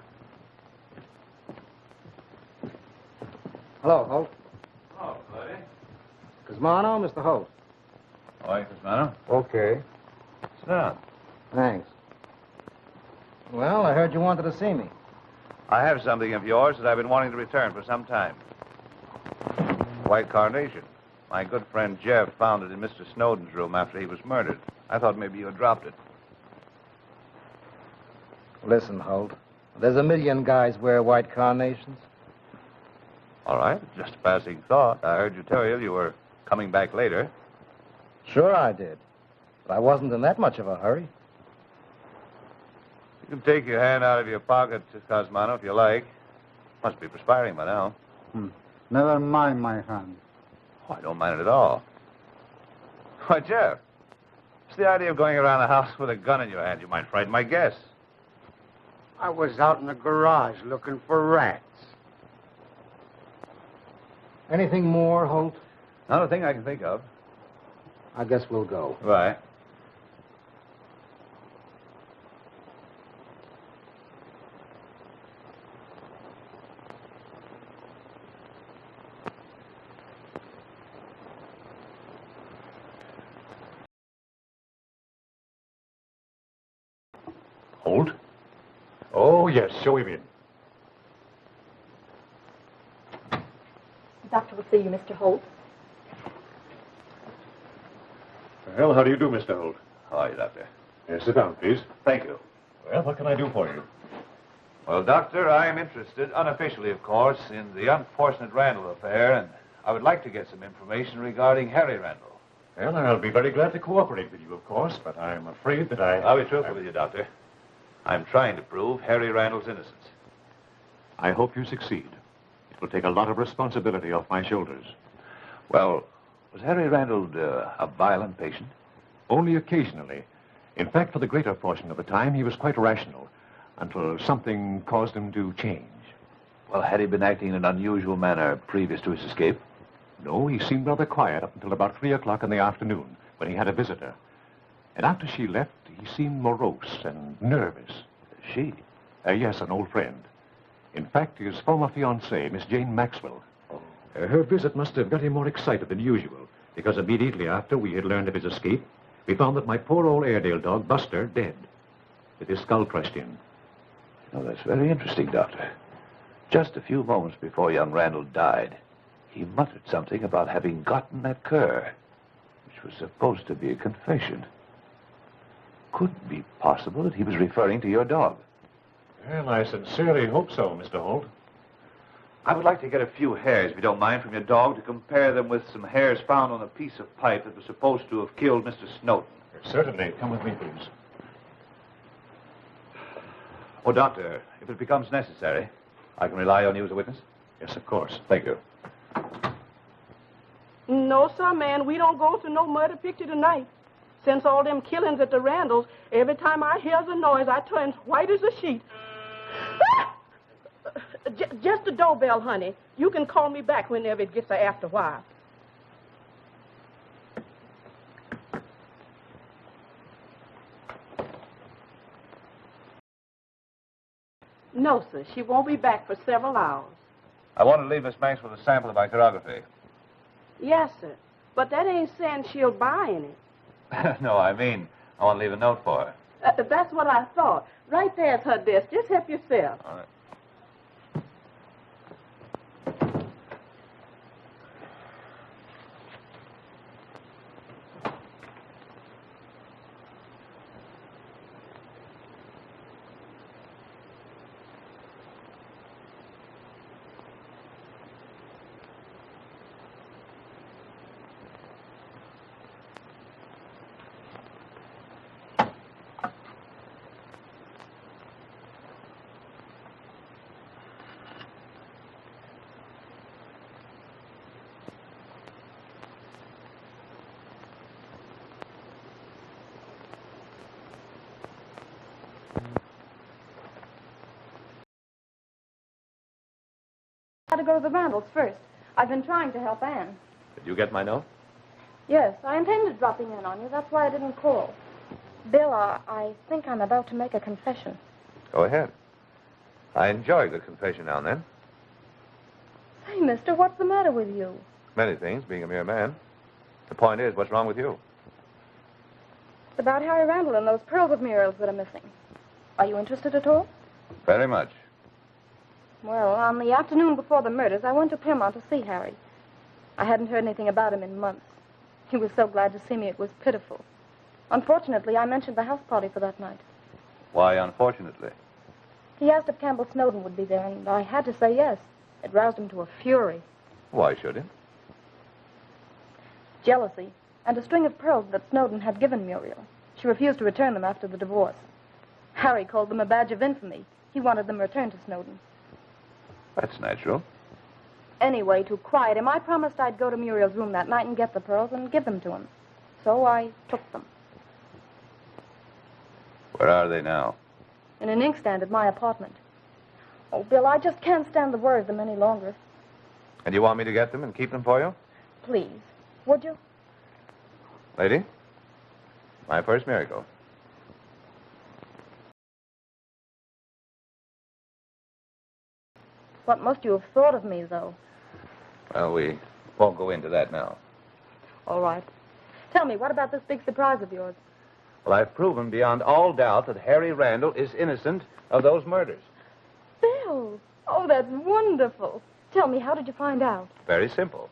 K: Hello, Holt.
B: Oh, buddy.
K: Cosmano, Mr. Holt.
B: All right, Cosmano.
K: Okay.
B: Sit down.
K: Thanks. Well, I heard you wanted to see me.
B: I have something of yours that I've been wanting to return for some time. White carnation. My good friend Jeff found it in Mr. Snowden's room after he was murdered. I thought maybe you had dropped it.
K: Listen, Holt. There's a million guys wear white carnations.
B: All right, just a passing thought. I heard you tell you were coming back later.
K: Sure I did. But I wasn't in that much of a hurry.
B: You can take your hand out of your pocket, Cosmano, if you like. Must be perspiring by now.
O: Never mind my hand.
B: Oh, I don't mind it at all. Why, Jeff, what's the idea of going around the house with a gun in your hand? You might frighten my guests.
A: I was out in the garage looking for rats.
K: Anything more, Holt?
B: Not a thing I can think of.
K: I guess we'll go.
B: Right.
P: Holt? Oh, yes, show him in.
Q: The doctor will see you, Mr. Holt.
P: Well, how do you do, Mr. Holt?
B: How are you, Doctor?
P: Yes, sit down, please.
B: Thank you.
P: Well, what can I do for you?
B: Well, Doctor, I am interested, unofficially, of course, in the unfortunate Randall affair, and I would like to get some information regarding Harry Randall.
P: Well, I'll be very glad to cooperate with you, of course, but I'm afraid that
B: I'll be truthful with you, Doctor. I'm trying to prove Harry Randall's innocence.
P: I hope you succeed. It will take a lot of responsibility off my shoulders.
B: Well, was Harry Randall a violent patient?
P: Only occasionally. In fact, for the greater portion of the time, he was quite rational, until something caused him to change.
B: Well, had he been acting in an unusual manner previous to his escape?
P: No, he seemed rather quiet up until about 3 o'clock in the afternoon, when he had a visitor. And after she left, he seemed morose and nervous.
B: She?
P: Yes, an old friend. In fact, his former fiancée, Miss Jane Maxwell. Her visit must have got him more excited than usual, because immediately after we had learned of his escape, we found that my poor old Airedale dog, Buster, dead, with his skull crushed in.
B: Oh, that's very interesting, Doctor. Just a few moments before young Randall died, he muttered something about having gotten that cur, which was supposed to be a confession. Could it be possible that he was referring to your dog?
P: Well, I sincerely hope so, Mr. Holt.
B: I would like to get a few hairs, if you don't mind, from your dog to compare them with some hairs found on a piece of pipe that was supposed to have killed Mr. Snowden.
P: Certainly. Come with me, please.
B: Oh, Doctor, if it becomes necessary, I can rely on you as a witness?
P: Yes, of course.
B: Thank you.
R: No, sir, man. We don't go to no murder picture tonight. Since all them killings at the Randalls, every time I hears a noise, I turn white as a sheet. Just the doorbell, honey. You can call me back whenever it gets after a while. No, sir. She won't be back for several hours.
B: I want to leave Miss Maxwell a sample of my chirography.
R: Yes, sir. But that ain't saying she'll buy any.
B: No, I mean, I want to leave a note for her.
R: That's what I thought. Right there's her desk. Just help yourself.
B: All right.
H: to go to the Randalls first. I've been trying to help Anne.
B: Did you get my note?
H: Yes, I intended dropping in on you. That's why I didn't call. Bill, I think I'm about to make a confession.
B: Go ahead. I enjoy good confession now and then.
H: Say, mister, what's the matter with you?
B: Many things, being a mere man. The point is, what's wrong with you?
H: It's about Harry Randall and those pearls of Muriel's that are missing. Are you interested at all?
B: Very much.
H: Well, on the afternoon before the murders, I went to Piermont to see Harry. I hadn't heard anything about him in months. He was so glad to see me, it was pitiful. Unfortunately, I mentioned the house party for that night.
B: Why, unfortunately?
H: He asked if Campbell Snowden would be there, and I had to say yes. It roused him to a fury.
B: Why should he?
H: Jealousy, and a string of pearls that Snowden had given Muriel. She refused to return them after the divorce. Harry called them a badge of infamy. He wanted them returned to Snowden.
B: That's natural.
H: Anyway, to quiet him, I promised I'd go to Muriel's room that night and get the pearls and give them to him. So I took them.
B: Where are they now?
H: In an inkstand at my apartment. Oh, Bill, I just can't stand the worry of them any longer.
B: And you want me to get them and keep them for you?
H: Please, would you?
B: Lady, my first miracle.
H: What must you have thought of me, though?
B: Well, we won't go into that now.
H: All right. Tell me, what about this big surprise of yours?
B: Well, I've proven beyond all doubt that Harry Randall is innocent of those murders.
H: Bill! Oh, that's wonderful. Tell me, how did you find out?
B: Very simple.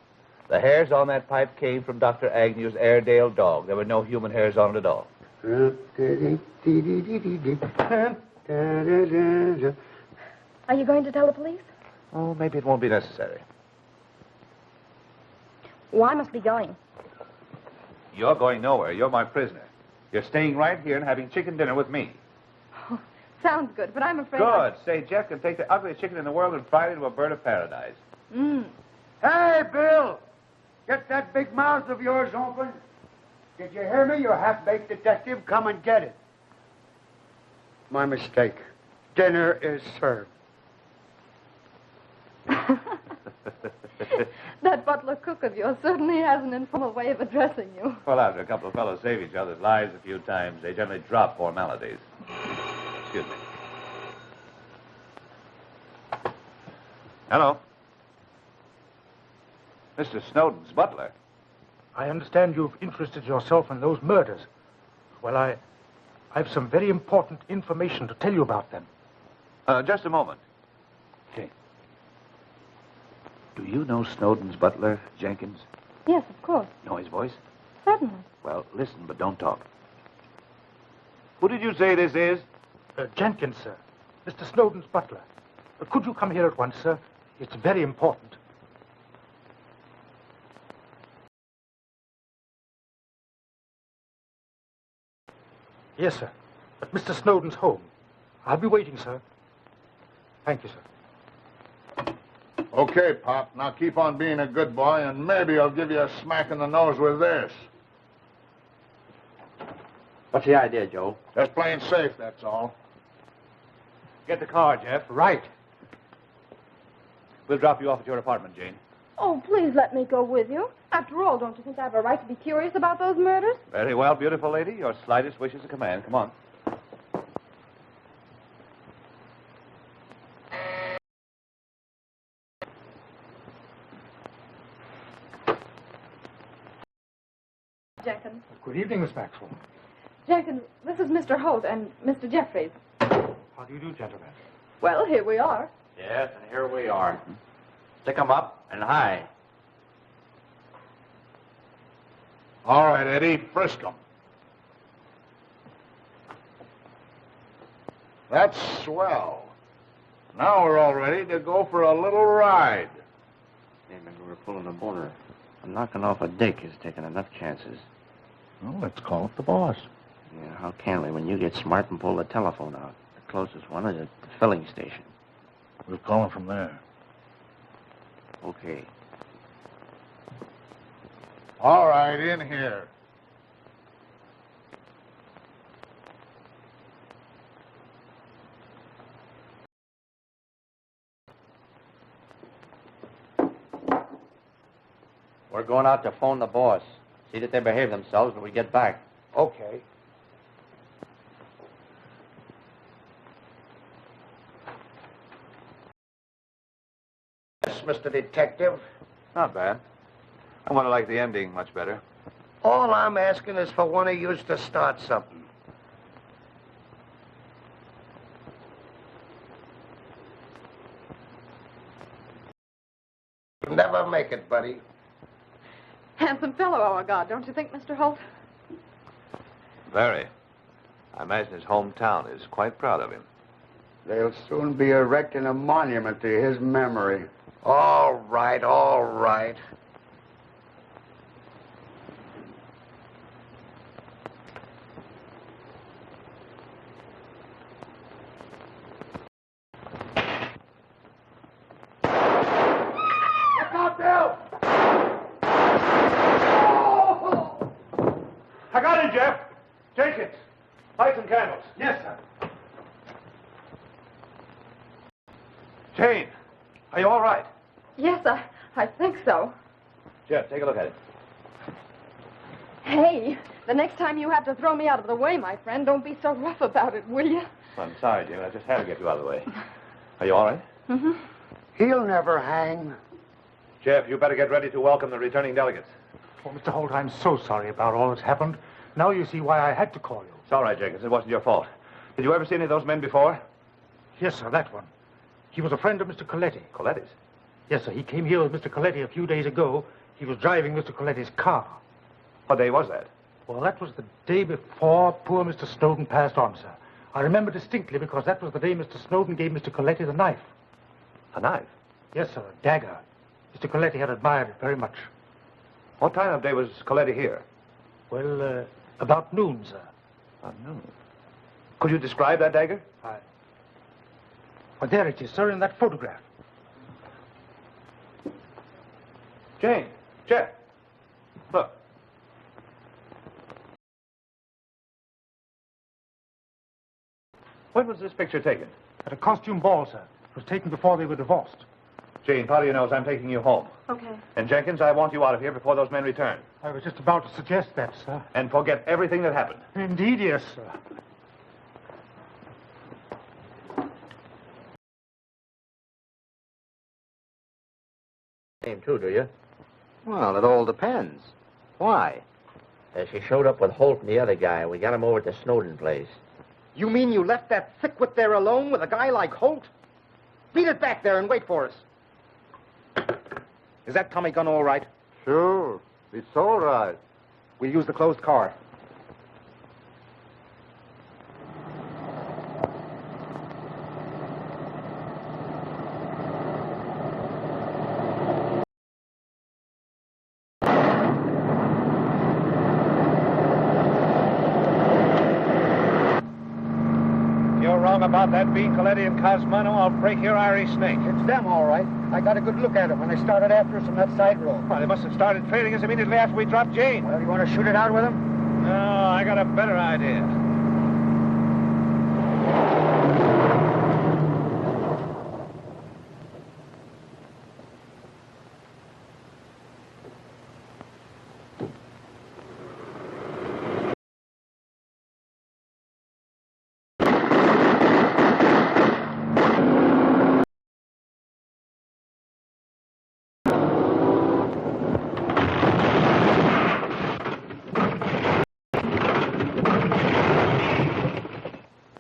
B: The hairs on that pipe came from Dr. Agnew's Airedale dog. There were no human hairs on it at all.
H: Are you going to tell the police?
B: Oh, maybe it won't be necessary.
H: Oh, I must be going.
B: You're going nowhere. You're my prisoner. You're staying right here and having chicken dinner with me.
H: Oh, sounds good, but I'm afraid...
B: Good. Say, Jeff can take the ugliest chicken in the world and fry it into a bird of paradise.
A: Hey, Bill! Get that big mouth of yours open. Did you hear me, you half-baked detective? Come and get it. My mistake. Dinner is served.
H: That butler cook of yours certainly has an informal way of addressing you.
B: Well, after a couple of fellows save each other's lives a few times, they generally drop formalities. Excuse me. Hello. Mr. Snowden's butler.
Q: I understand you've interested yourself in those murders. Well, I've some very important information to tell you about them.
B: Just a moment. Okay. Do you know Snowden's butler, Jenkins?
H: Yes, of course.
B: Know his voice?
H: Certainly.
B: Well, listen, but don't talk. Who did you say this is?
Q: Jenkins, sir. Mr. Snowden's butler. Could you come here at once, sir? It's very important. Yes, sir. At Mr. Snowden's home. I'll be waiting, sir. Thank you, sir.
O: Okay, Pop. Now keep on being a good boy, and maybe I'll give you a smack in the nose with this.
K: What's the idea, Joe?
O: Just playing safe, that's all.
B: Get the car, Jeff.
Q: Right.
B: We'll drop you off at your apartment, Jane.
H: Oh, please let me go with you. After all, don't you think I have a right to be curious about those murders?
B: Very well, beautiful lady. Your slightest wish is a command. Come on.
H: Jenkins.
Q: Good evening, Miss Maxwell.
H: Jenkins, this is Mr. Holt and Mr. Jeffries.
Q: How do you do, gentlemen?
H: Well, here we are.
K: Yes, and here we are. Stick 'em up and high.
O: All right, Eddie, frisk 'em. That's swell. Now we're all ready to go for a little ride.
K: Hey, maybe we're pulling a boner. And knocking off a dick is taking enough chances.
O: Well, let's call up the boss.
K: Yeah, how can we when you get smart and pull the telephone out? The closest one is at the filling station.
O: We'll call him from there.
K: Okay.
O: All right, in here.
S: We're going out to phone the boss. See that they behave themselves when we get back.
J: Okay.
A: Yes, Mr. Detective.
B: Not bad. I want to like the ending much better.
A: All I'm asking is for one of yous to start something. You'll never make it, buddy.
H: Handsome fellow, our God, don't you think, Mr. Holt?
B: Very. I imagine his hometown is quite proud of him.
A: They'll soon be erecting a monument to his memory. All right, all right. Look out, Bill!
P: I got him, Jeff. Jenkins, light some candles.
J: Yes, sir.
B: Jane, are you all right?
H: Yes, I think so.
B: Jeff, take a look at it.
H: Hey, the next time you have to throw me out of the way, my friend, don't be so rough about it, will you?
B: I'm sorry, Jane. I just had to get you out of the way. Are you all right?
H: Mm-hmm.
A: He'll never hang.
P: Jeff, you better get ready to welcome the returning delegates.
Q: Oh, Mr. Holt, I'm so sorry about all that's happened. Now you see why I had to call you.
B: It's all right, Jenkins. It wasn't your fault. Did you ever see any of those men before?
Q: Yes, sir, that one. He was a friend of Mr. Coletti.
B: Coletti's?
Q: Yes, sir. He came here with Mr. Coletti a few days ago. He was driving Mr. Coletti's car.
B: What day was that?
Q: Well, that was the day before poor Mr. Snowden passed on, sir. I remember distinctly because that was the day Mr. Snowden gave Mr. Coletti the knife.
B: A knife?
Q: Yes, sir, a dagger. Mr. Coletti had admired it very much.
B: What time of day was Coletti here?
Q: Well, about noon, sir.
B: About noon. Could you describe that dagger?
Q: Well, there it is, sir, in that photograph.
B: Jane, Jeff, look. When was this picture taken?
Q: At a costume ball, sir. It was taken before they were divorced.
B: Jane, part of you knows I'm taking you home.
H: Okay.
B: And Jenkins, I want you out of here before those men return.
Q: I was just about to suggest that, sir.
B: And forget everything that happened.
Q: Indeed, yes, sir.
S: Name too, do you? Well, it all depends. Why? She showed up with Holt and the other guy. We got him over at the Snowden place.
K: You mean you left that thickwit there alone with a guy like Holt? Beat it back there and wait for us. Is that Tommy gun all right?
O: Sure. It's all right.
K: We'll use the closed car.
B: About that being Coletti and Cosmano, I'll break your Irish snake.
A: It's them, all right. I got a good look at them when they started after us on that side road.
B: Well, they must have started trailing us immediately after we dropped Jane.
A: Well, you want to shoot it out with them?
B: No, I got a better idea.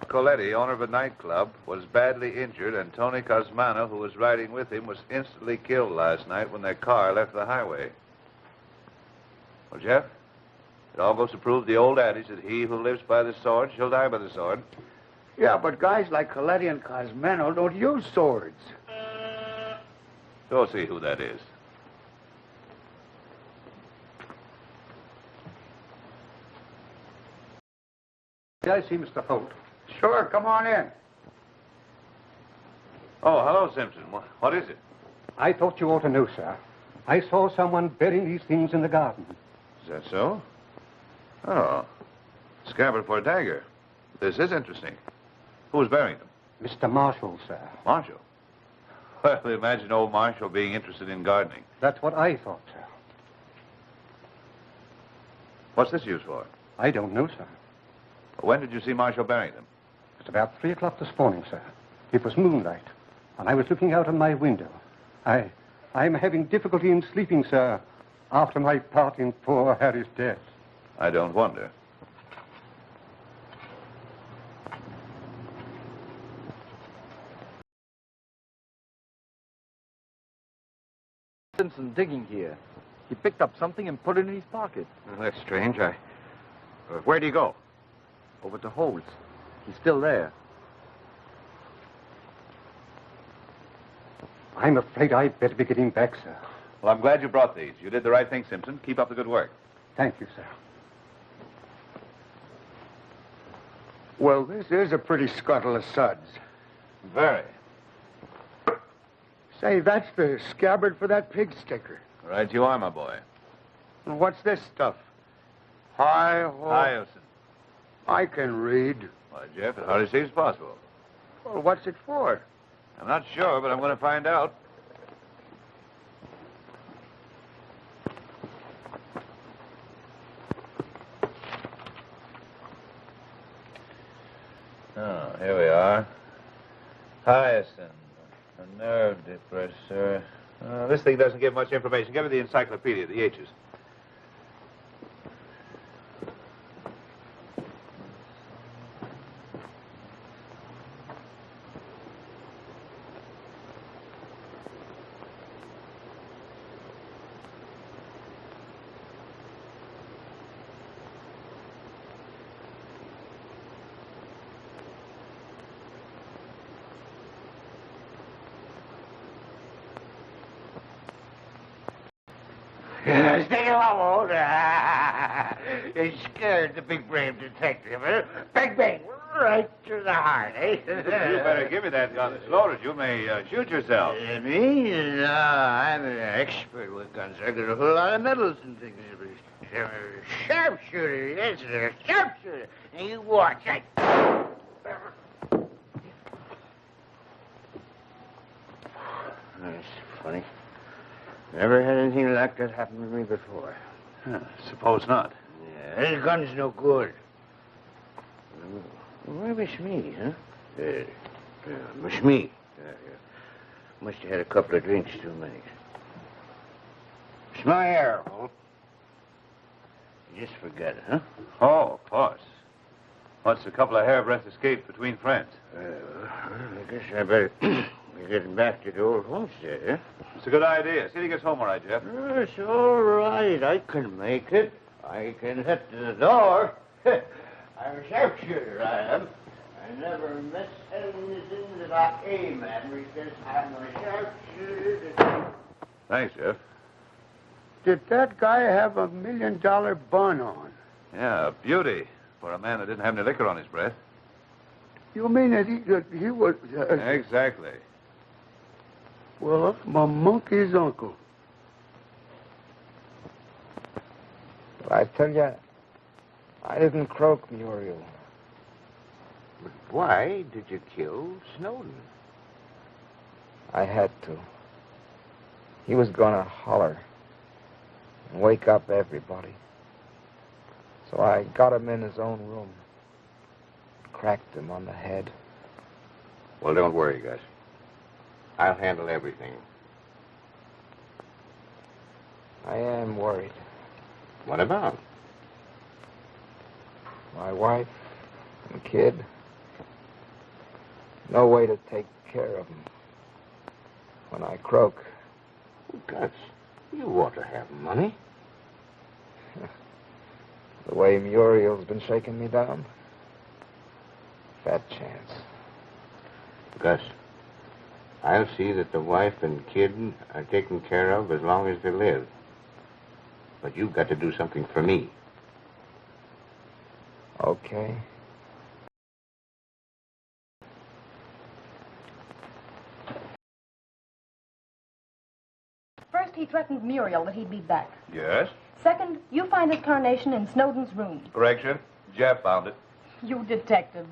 B: Coletti, owner of a nightclub, was badly injured, and Tony Cosmano, who was riding with him, was instantly killed last night when their car left the highway. Well, Jeff, it all goes to prove the old adage that he who lives by the sword shall die by the sword.
A: Yeah, but guys like Coletti and Cosmano don't use swords.
B: Go see who that is.
J: May I see Mr. Holt?
A: Sure, come on in.
B: Oh, hello, Simpson. What is it?
J: I thought you ought to know, sir. I saw someone burying these things in the garden.
B: Is that so? Oh. Scabbard for a dagger. This is interesting. Who's burying them?
J: Mr. Marshall, sir.
B: Marshall? Well, imagine old Marshall being interested in gardening.
J: That's what I thought, sir.
B: What's this used for?
J: I don't know, sir.
B: When did you see Marshal Barrington?
J: It's about 3 o'clock this morning, sir. It was moonlight, and I was looking out of my window. I'm having difficulty in sleeping, sir, after my part in poor Harry's death.
B: I don't wonder.
K: Simpson digging here. He picked up something and put it in his pocket.
C: Well, that's strange. Where'd he go?
K: Over to Holt's. He's still there.
J: I'm afraid I'd better be getting back, sir.
B: Well, I'm glad you brought these. You did the right thing, Simpson. Keep up the good work.
J: Thank you, sir.
A: Well, this is a pretty scuttle of suds.
B: Very.
A: Say, that's the scabbard for that pig sticker.
B: Right you are, my boy.
A: And what's this stuff? Hyacinth.
B: Hyacinth.
A: I can read.
B: Why, Jeff, it hardly seems possible.
A: Well, what's it for?
B: I'm not sure, but I'm going to find out. Oh, here we are. Hyacinth. A nerve depressor. This thing doesn't give much information. Give me the encyclopedia, the H's.
C: Stay alone. You scared the big brave detective. Bang, bang, right to the heart, eh?
B: You better give me that gun. It's loaded. You may shoot yourself.
C: Me? No, I'm an expert with guns. I got a whole lot of medals and things. Sharpshooter, yes, sir. Sharpshooter. Now you watch. That's funny. Never had anything like that happen to me before.
B: Suppose not.
C: Yeah, this gun's no good. Where was me, huh? Was me. Must have had a couple of drinks too many. It's my air, Holt. You just forget it, huh?
B: Oh, of course. What's a couple of hairbreadth escapes between friends?
C: I guess I better be getting back to the old homestead, huh?
B: It's a good idea. See if he gets home all right, Jeff.
C: It's all right. I can make it. I can hit the door. I'm a sharpshooter, I am. I never miss anything that I aim at because I'm a sharpshooter.
B: Thanks, Jeff.
A: Did that guy have $1 million bun on?
B: Yeah, a beauty for a man that didn't have any liquor on his breath.
A: You mean that he was...
B: Exactly.
A: Well, I'm a monkey's uncle.
E: But I tell you, I didn't croak Muriel.
C: But why did you kill Snowden?
E: I had to. He was gonna holler and wake up everybody. So I got him in his own room, cracked him on the head.
C: Well, don't worry, Gus. I'll handle everything.
E: I am worried.
C: What about?
E: My wife and kid. No way to take care of them. When I croak.
C: Gus, you ought to have money.
E: The way Muriel's been shaking me down. Fat chance.
C: Gus, I'll see that the wife and kid are taken care of as long as they live. But you've got to do something for me.
E: Okay.
H: First, he threatened Muriel that he'd be back.
B: Yes?
H: Second, you find his carnation in Snowden's room.
B: Correction. Jeff found it.
H: You detectives.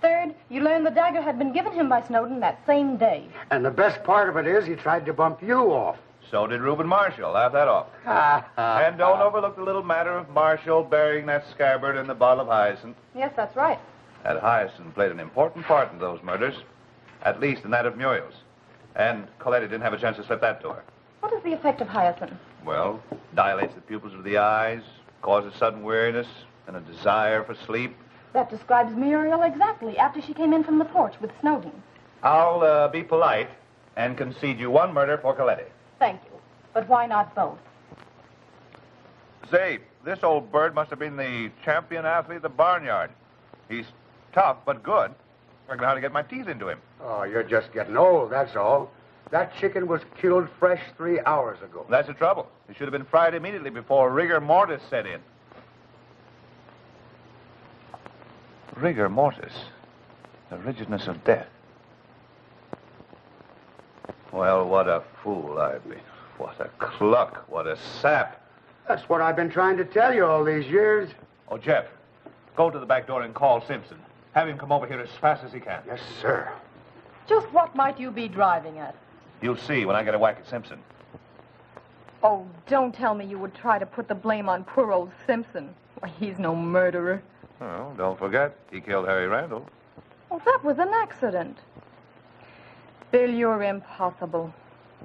H: Third, you learned the dagger had been given him by Snowden that same day.
A: And the best part of it is he tried to bump you off.
B: So did Reuben Marshall. Laugh that off. And don't overlook the little matter of Marshall burying that scabbard in the bottle of hyacinth.
H: Yes, that's right.
B: That hyacinth played an important part in those murders, at least in that of Muriel's. And Coletti didn't have a chance to slip that to her.
H: What is the effect of hyacinth?
B: Well, dilates the pupils of the eyes, causes sudden weariness, and a desire for sleep.
H: That describes Muriel exactly after she came in from the porch with Snowden.
B: I'll be polite and concede you one murder for Coletti.
H: Thank you. But why not both?
B: Say, this old bird must have been the champion athlete of the barnyard. He's tough but good. I don't know how to get my teeth into him.
A: Oh, you're just getting old, that's all. That chicken was killed fresh 3 hours ago.
B: That's the trouble. It should have been fried immediately before rigor mortis set in. Rigor mortis? The rigidness of death. Well, what a fool I've been. What a cluck. What a sap.
A: That's what I've been trying to tell you all these years.
B: Oh, Jeff, go to the back door and call Simpson. Have him come over here as fast as he can.
A: Yes, sir.
F: Just what might you be driving at?
B: You'll see when I get a whack at Simpson.
H: Oh, don't tell me you would try to put the blame on poor old Simpson. Why, he's no murderer.
B: Well, don't forget, he killed Harry Randall.
H: Oh, that was an accident. Bill, you're impossible.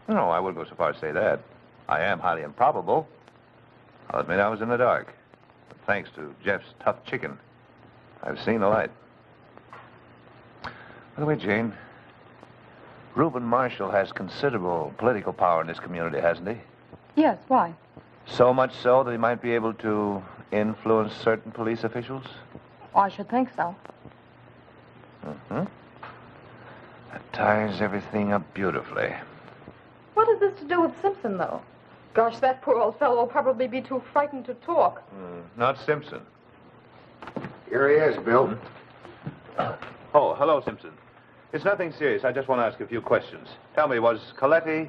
B: No, I wouldn't go so far as to say that. I am highly improbable. I'll admit I was in the dark. But thanks to Jeff's tough chicken, I've seen the light. By the way, Jane, Reuben Marshall has considerable political power in this community, hasn't he?
H: Yes, why?
B: So much so that he might be able to influence certain police officials?
H: I should think so.
B: Mm-hmm. That ties everything up beautifully.
H: What has this to do with Simpson, though? Gosh, that poor old fellow will probably be too frightened to talk.
B: Not Simpson.
A: Here he is, Bill.
B: Oh, hello, Simpson. It's nothing serious. I just want to ask a few questions. Tell me, was Coletti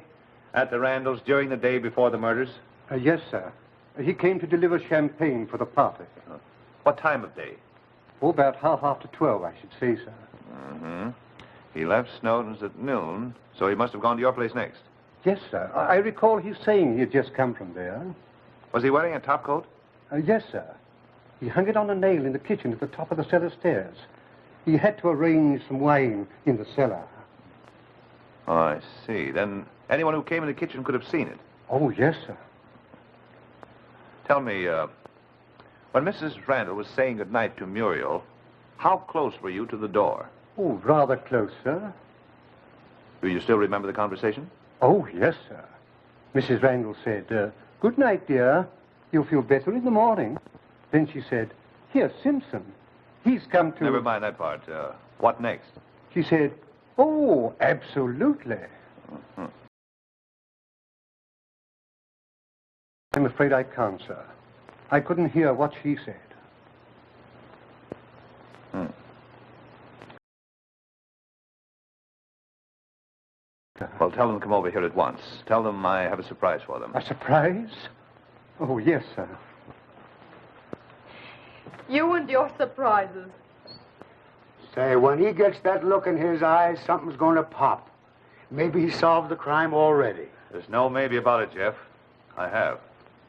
B: at the Randalls during the day before the murders?
J: Yes, sir. He came to deliver champagne for the party.
B: What time of day?
J: Oh, about 12:30, I should say, sir.
B: Mm-hmm. He left Snowden's at noon, so he must have gone to your place next.
J: Yes, sir. I recall his saying he had just come from there.
B: Was he wearing a topcoat?
J: Yes, sir. He hung it on a nail in the kitchen at the top of the cellar stairs. He had to arrange some wine in the cellar.
B: Oh, I see. Then anyone who came in the kitchen could have seen it.
J: Oh, yes, sir.
B: Tell me, when Mrs. Randall was saying goodnight to Muriel, how close were you to the door?
J: Oh, rather close, sir.
B: Do you still remember the conversation?
J: Oh, yes, sir. Mrs. Randall said, "Good night, dear. You'll feel better in the morning." Then she said, "Here's Simpson. He's come to..."
B: Never mind that part. What next?
J: She said, "Oh, absolutely."
B: Mm-hmm.
J: I'm afraid I can't, sir. I couldn't hear what she said.
B: Well, tell them to come over here at once. Tell them I have a surprise for them.
J: A surprise? Oh, yes, sir.
H: You and your surprises.
A: Say, when he gets that look in his eyes, something's going to pop. Maybe he solved the crime already.
B: There's no maybe about it, Jeff. I have.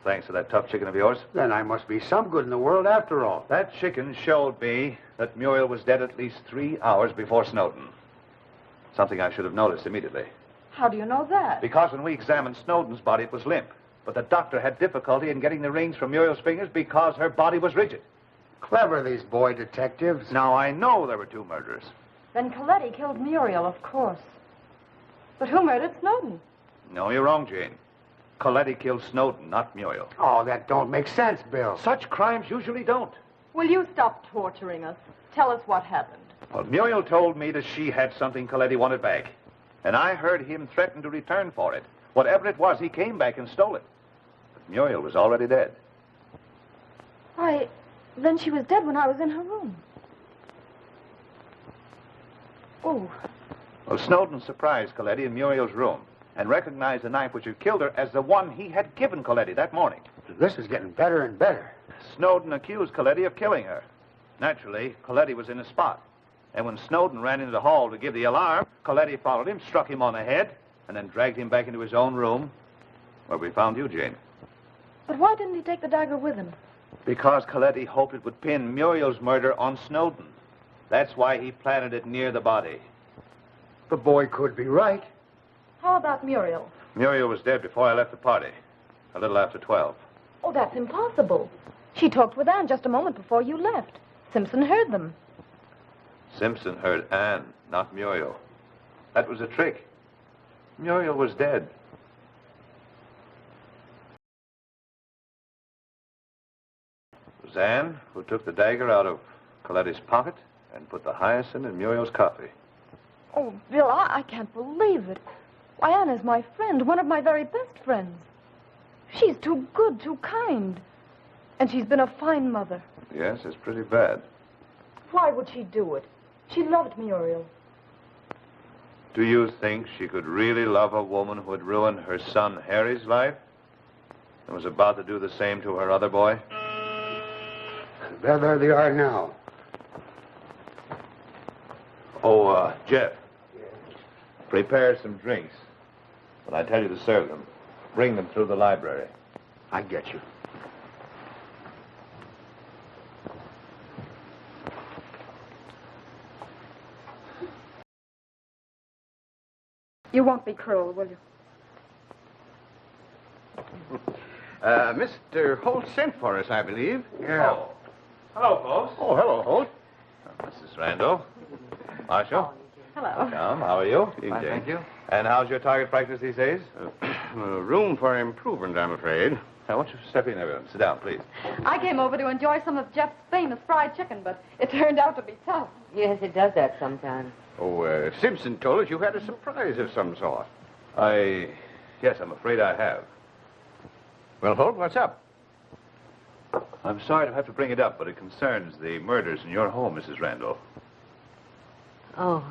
B: Thanks to that tough chicken of yours.
A: Then I must be some good in the world after all.
B: That chicken showed me that Muriel was dead at least 3 hours before Snowden. Something I should have noticed immediately.
H: How do you know that?
B: Because when we examined Snowden's body, it was limp. But the doctor had difficulty in getting the rings from Muriel's fingers because her body was rigid.
A: Clever, these boy detectives.
B: Now, I know there were 2 murders.
H: Then Coletti killed Muriel, of course. But who murdered Snowden?
B: No, you're wrong, Jane. Coletti killed Snowden, not Muriel.
A: Oh, that don't make sense, Bill.
B: Such crimes usually don't.
H: Will you stop torturing us? Tell us what happened.
B: Well, Muriel told me that she had something Coletti wanted back. And I heard him threaten to return for it. Whatever it was, he came back and stole it. But Muriel was already dead.
H: Why, then she was dead when I was in her room. Oh.
B: Well, Snowden surprised Coletti in Muriel's room and recognized the knife which had killed her as the one he had given Coletti that morning.
A: This is getting better and better.
B: Snowden accused Coletti of killing her. Naturally, Coletti was in the spot. And when Snowden ran into the hall to give the alarm, Coletti followed him, struck him on the head, and then dragged him back into his own room Where we found you, Jane.
H: But why didn't he take the dagger with him?
B: Because Coletti hoped it would pin Muriel's murder on Snowden. That's why he planted it near the body.
A: The boy could be right.
H: How about Muriel?
B: Muriel was dead before I left the party. A little after 12.
H: Oh, that's impossible. She talked with Anne just a moment before you left. Simpson heard them.
B: Simpson heard Anne, not Muriel. That was a trick. Muriel was dead. It was Anne who took the dagger out of Coletti's pocket and put the hyacinth in Muriel's coffee.
H: Oh, Bill, I can't believe it. Why, Anne is my friend, one of my very best friends. She's too good, too kind. And she's been a fine mother.
B: Yes, it's pretty bad.
H: Why would she do it? She loved Muriel.
B: Do you think she could really love a woman who had ruined her son Harry's life and was about to do the same to her other boy?
A: There they are now.
B: Oh, Jeff. Prepare some drinks. When I tell you to serve them, bring them through the library.
A: I get you.
H: You won't be cruel, will you?
C: Mr. Holt sent for us, I believe.
A: Yeah.
B: Oh. Hello, folks.
C: Oh, hello, Holt.
B: Mrs. Randall. Marshall.
H: Hello.
B: Tom, how are you?
C: Fine, thank you.
B: And how's your target practice these days?
C: Room for improvement, I'm afraid.
B: Now, why don't you step in, everyone? Sit down, please.
H: I came over to enjoy some of Jeff's famous fried chicken, but it turned out to be tough.
F: Yes, it does that sometimes.
C: Oh, Simpson told us you had a surprise of some sort.
B: Yes, I'm afraid I have.
C: Well, Holt, what's up?
B: I'm sorry to have to bring it up, but it concerns the murders in your home, Mrs. Randall.
F: Oh.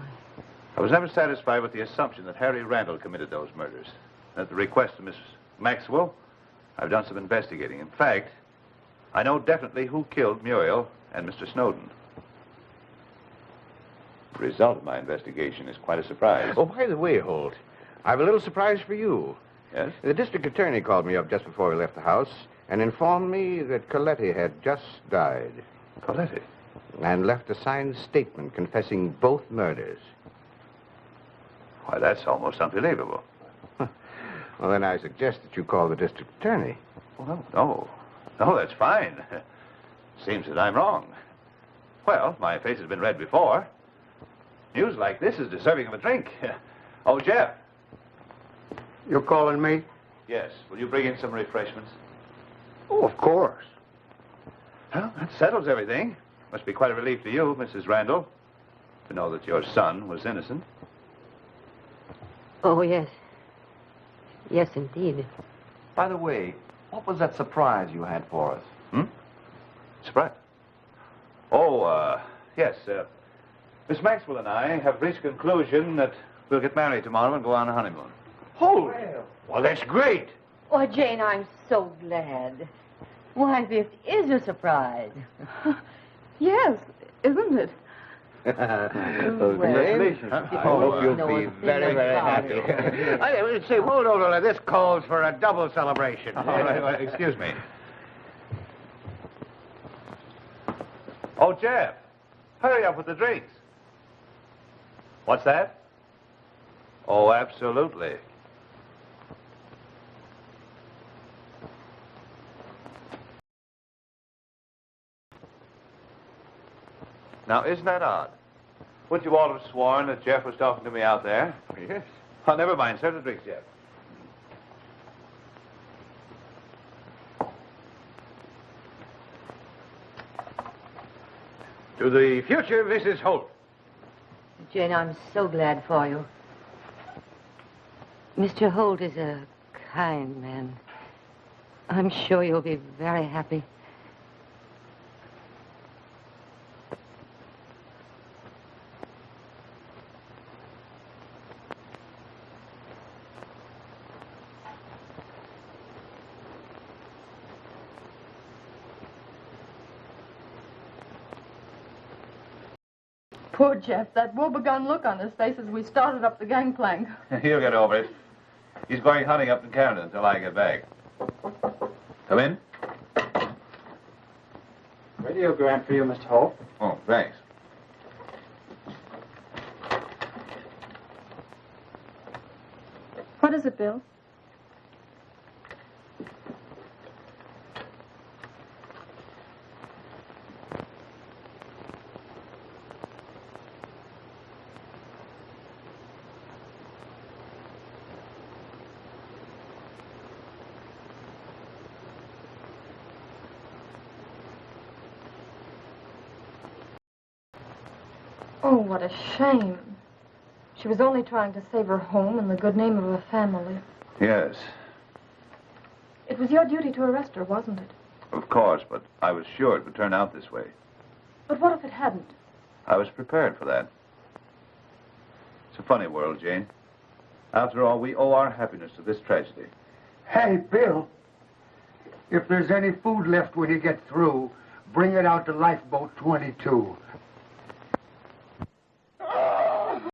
B: I was never satisfied with the assumption that Harry Randall committed those murders. At the request of Miss Maxwell, I've done some investigating. In fact, I know definitely who killed Muriel and Mr. Snowden. The result of my investigation is quite a surprise.
C: Oh, by the way, Holt, I have a little surprise for you.
B: Yes?
C: The district attorney called me up just before we left the house and informed me that Coletti had just died.
B: Coletti?
C: And left a signed statement confessing both murders.
B: Why, that's almost unbelievable.
C: Well, then I suggest that you call the district attorney.
B: Well, no. No, that's fine. Seems that I'm wrong. Well, my face has been read before. News like this is deserving of a drink. Oh, Jeff.
A: You calling me?
B: Yes. Will you bring in some refreshments?
A: Oh, of course.
B: Well, that settles everything. Must be quite a relief to you, Mrs. Randall, to know that your son was innocent.
F: Oh, yes. Yes, indeed.
I: By the way, what was that surprise you had for us?
B: Surprise? Oh, yes. Miss Maxwell and I have reached a conclusion that we'll get married tomorrow and go on a honeymoon.
C: Oh, well, that's great.
F: Why, Jane, I'm so glad. Why, this is a surprise.
H: Yes, isn't it?
C: Congratulations. I hope you'll be very, very happy. I would say, hold on, this calls for a double celebration.
B: All right, well, excuse me. Oh, Jeff, hurry up with the drinks. What's that? Oh, absolutely. Now, isn't that odd? Wouldn't you all have sworn that Jeff was talking to me out there?
C: Yes.
B: Oh, never mind. Serve the drinks, Jeff.
C: To the future Mrs. Holt.
F: Jane, I'm so glad for you. Mr. Holt is a kind man. I'm sure you'll be very happy.
H: Poor Jeff, that woebegone look on his face as we started up the gangplank.
B: He'll get over it. He's going hunting up in Canada until I get back. Come in.
L: Radiogram for you, Mr. Holt.
B: Oh, thanks.
H: What is it, Bill? Oh, what a shame. She was only trying to save her home and the good name of her family.
B: Yes,
H: It was your duty to arrest her, wasn't it?
B: of course, but I was sure it would turn out this way.
H: But what if it hadn't?
B: I was prepared for that. It's a funny world, Jane. After all, we owe our happiness to this tragedy.
A: Hey, Bill, if there's any food left when you get through, bring it out to Lifeboat 22.
R: Oh.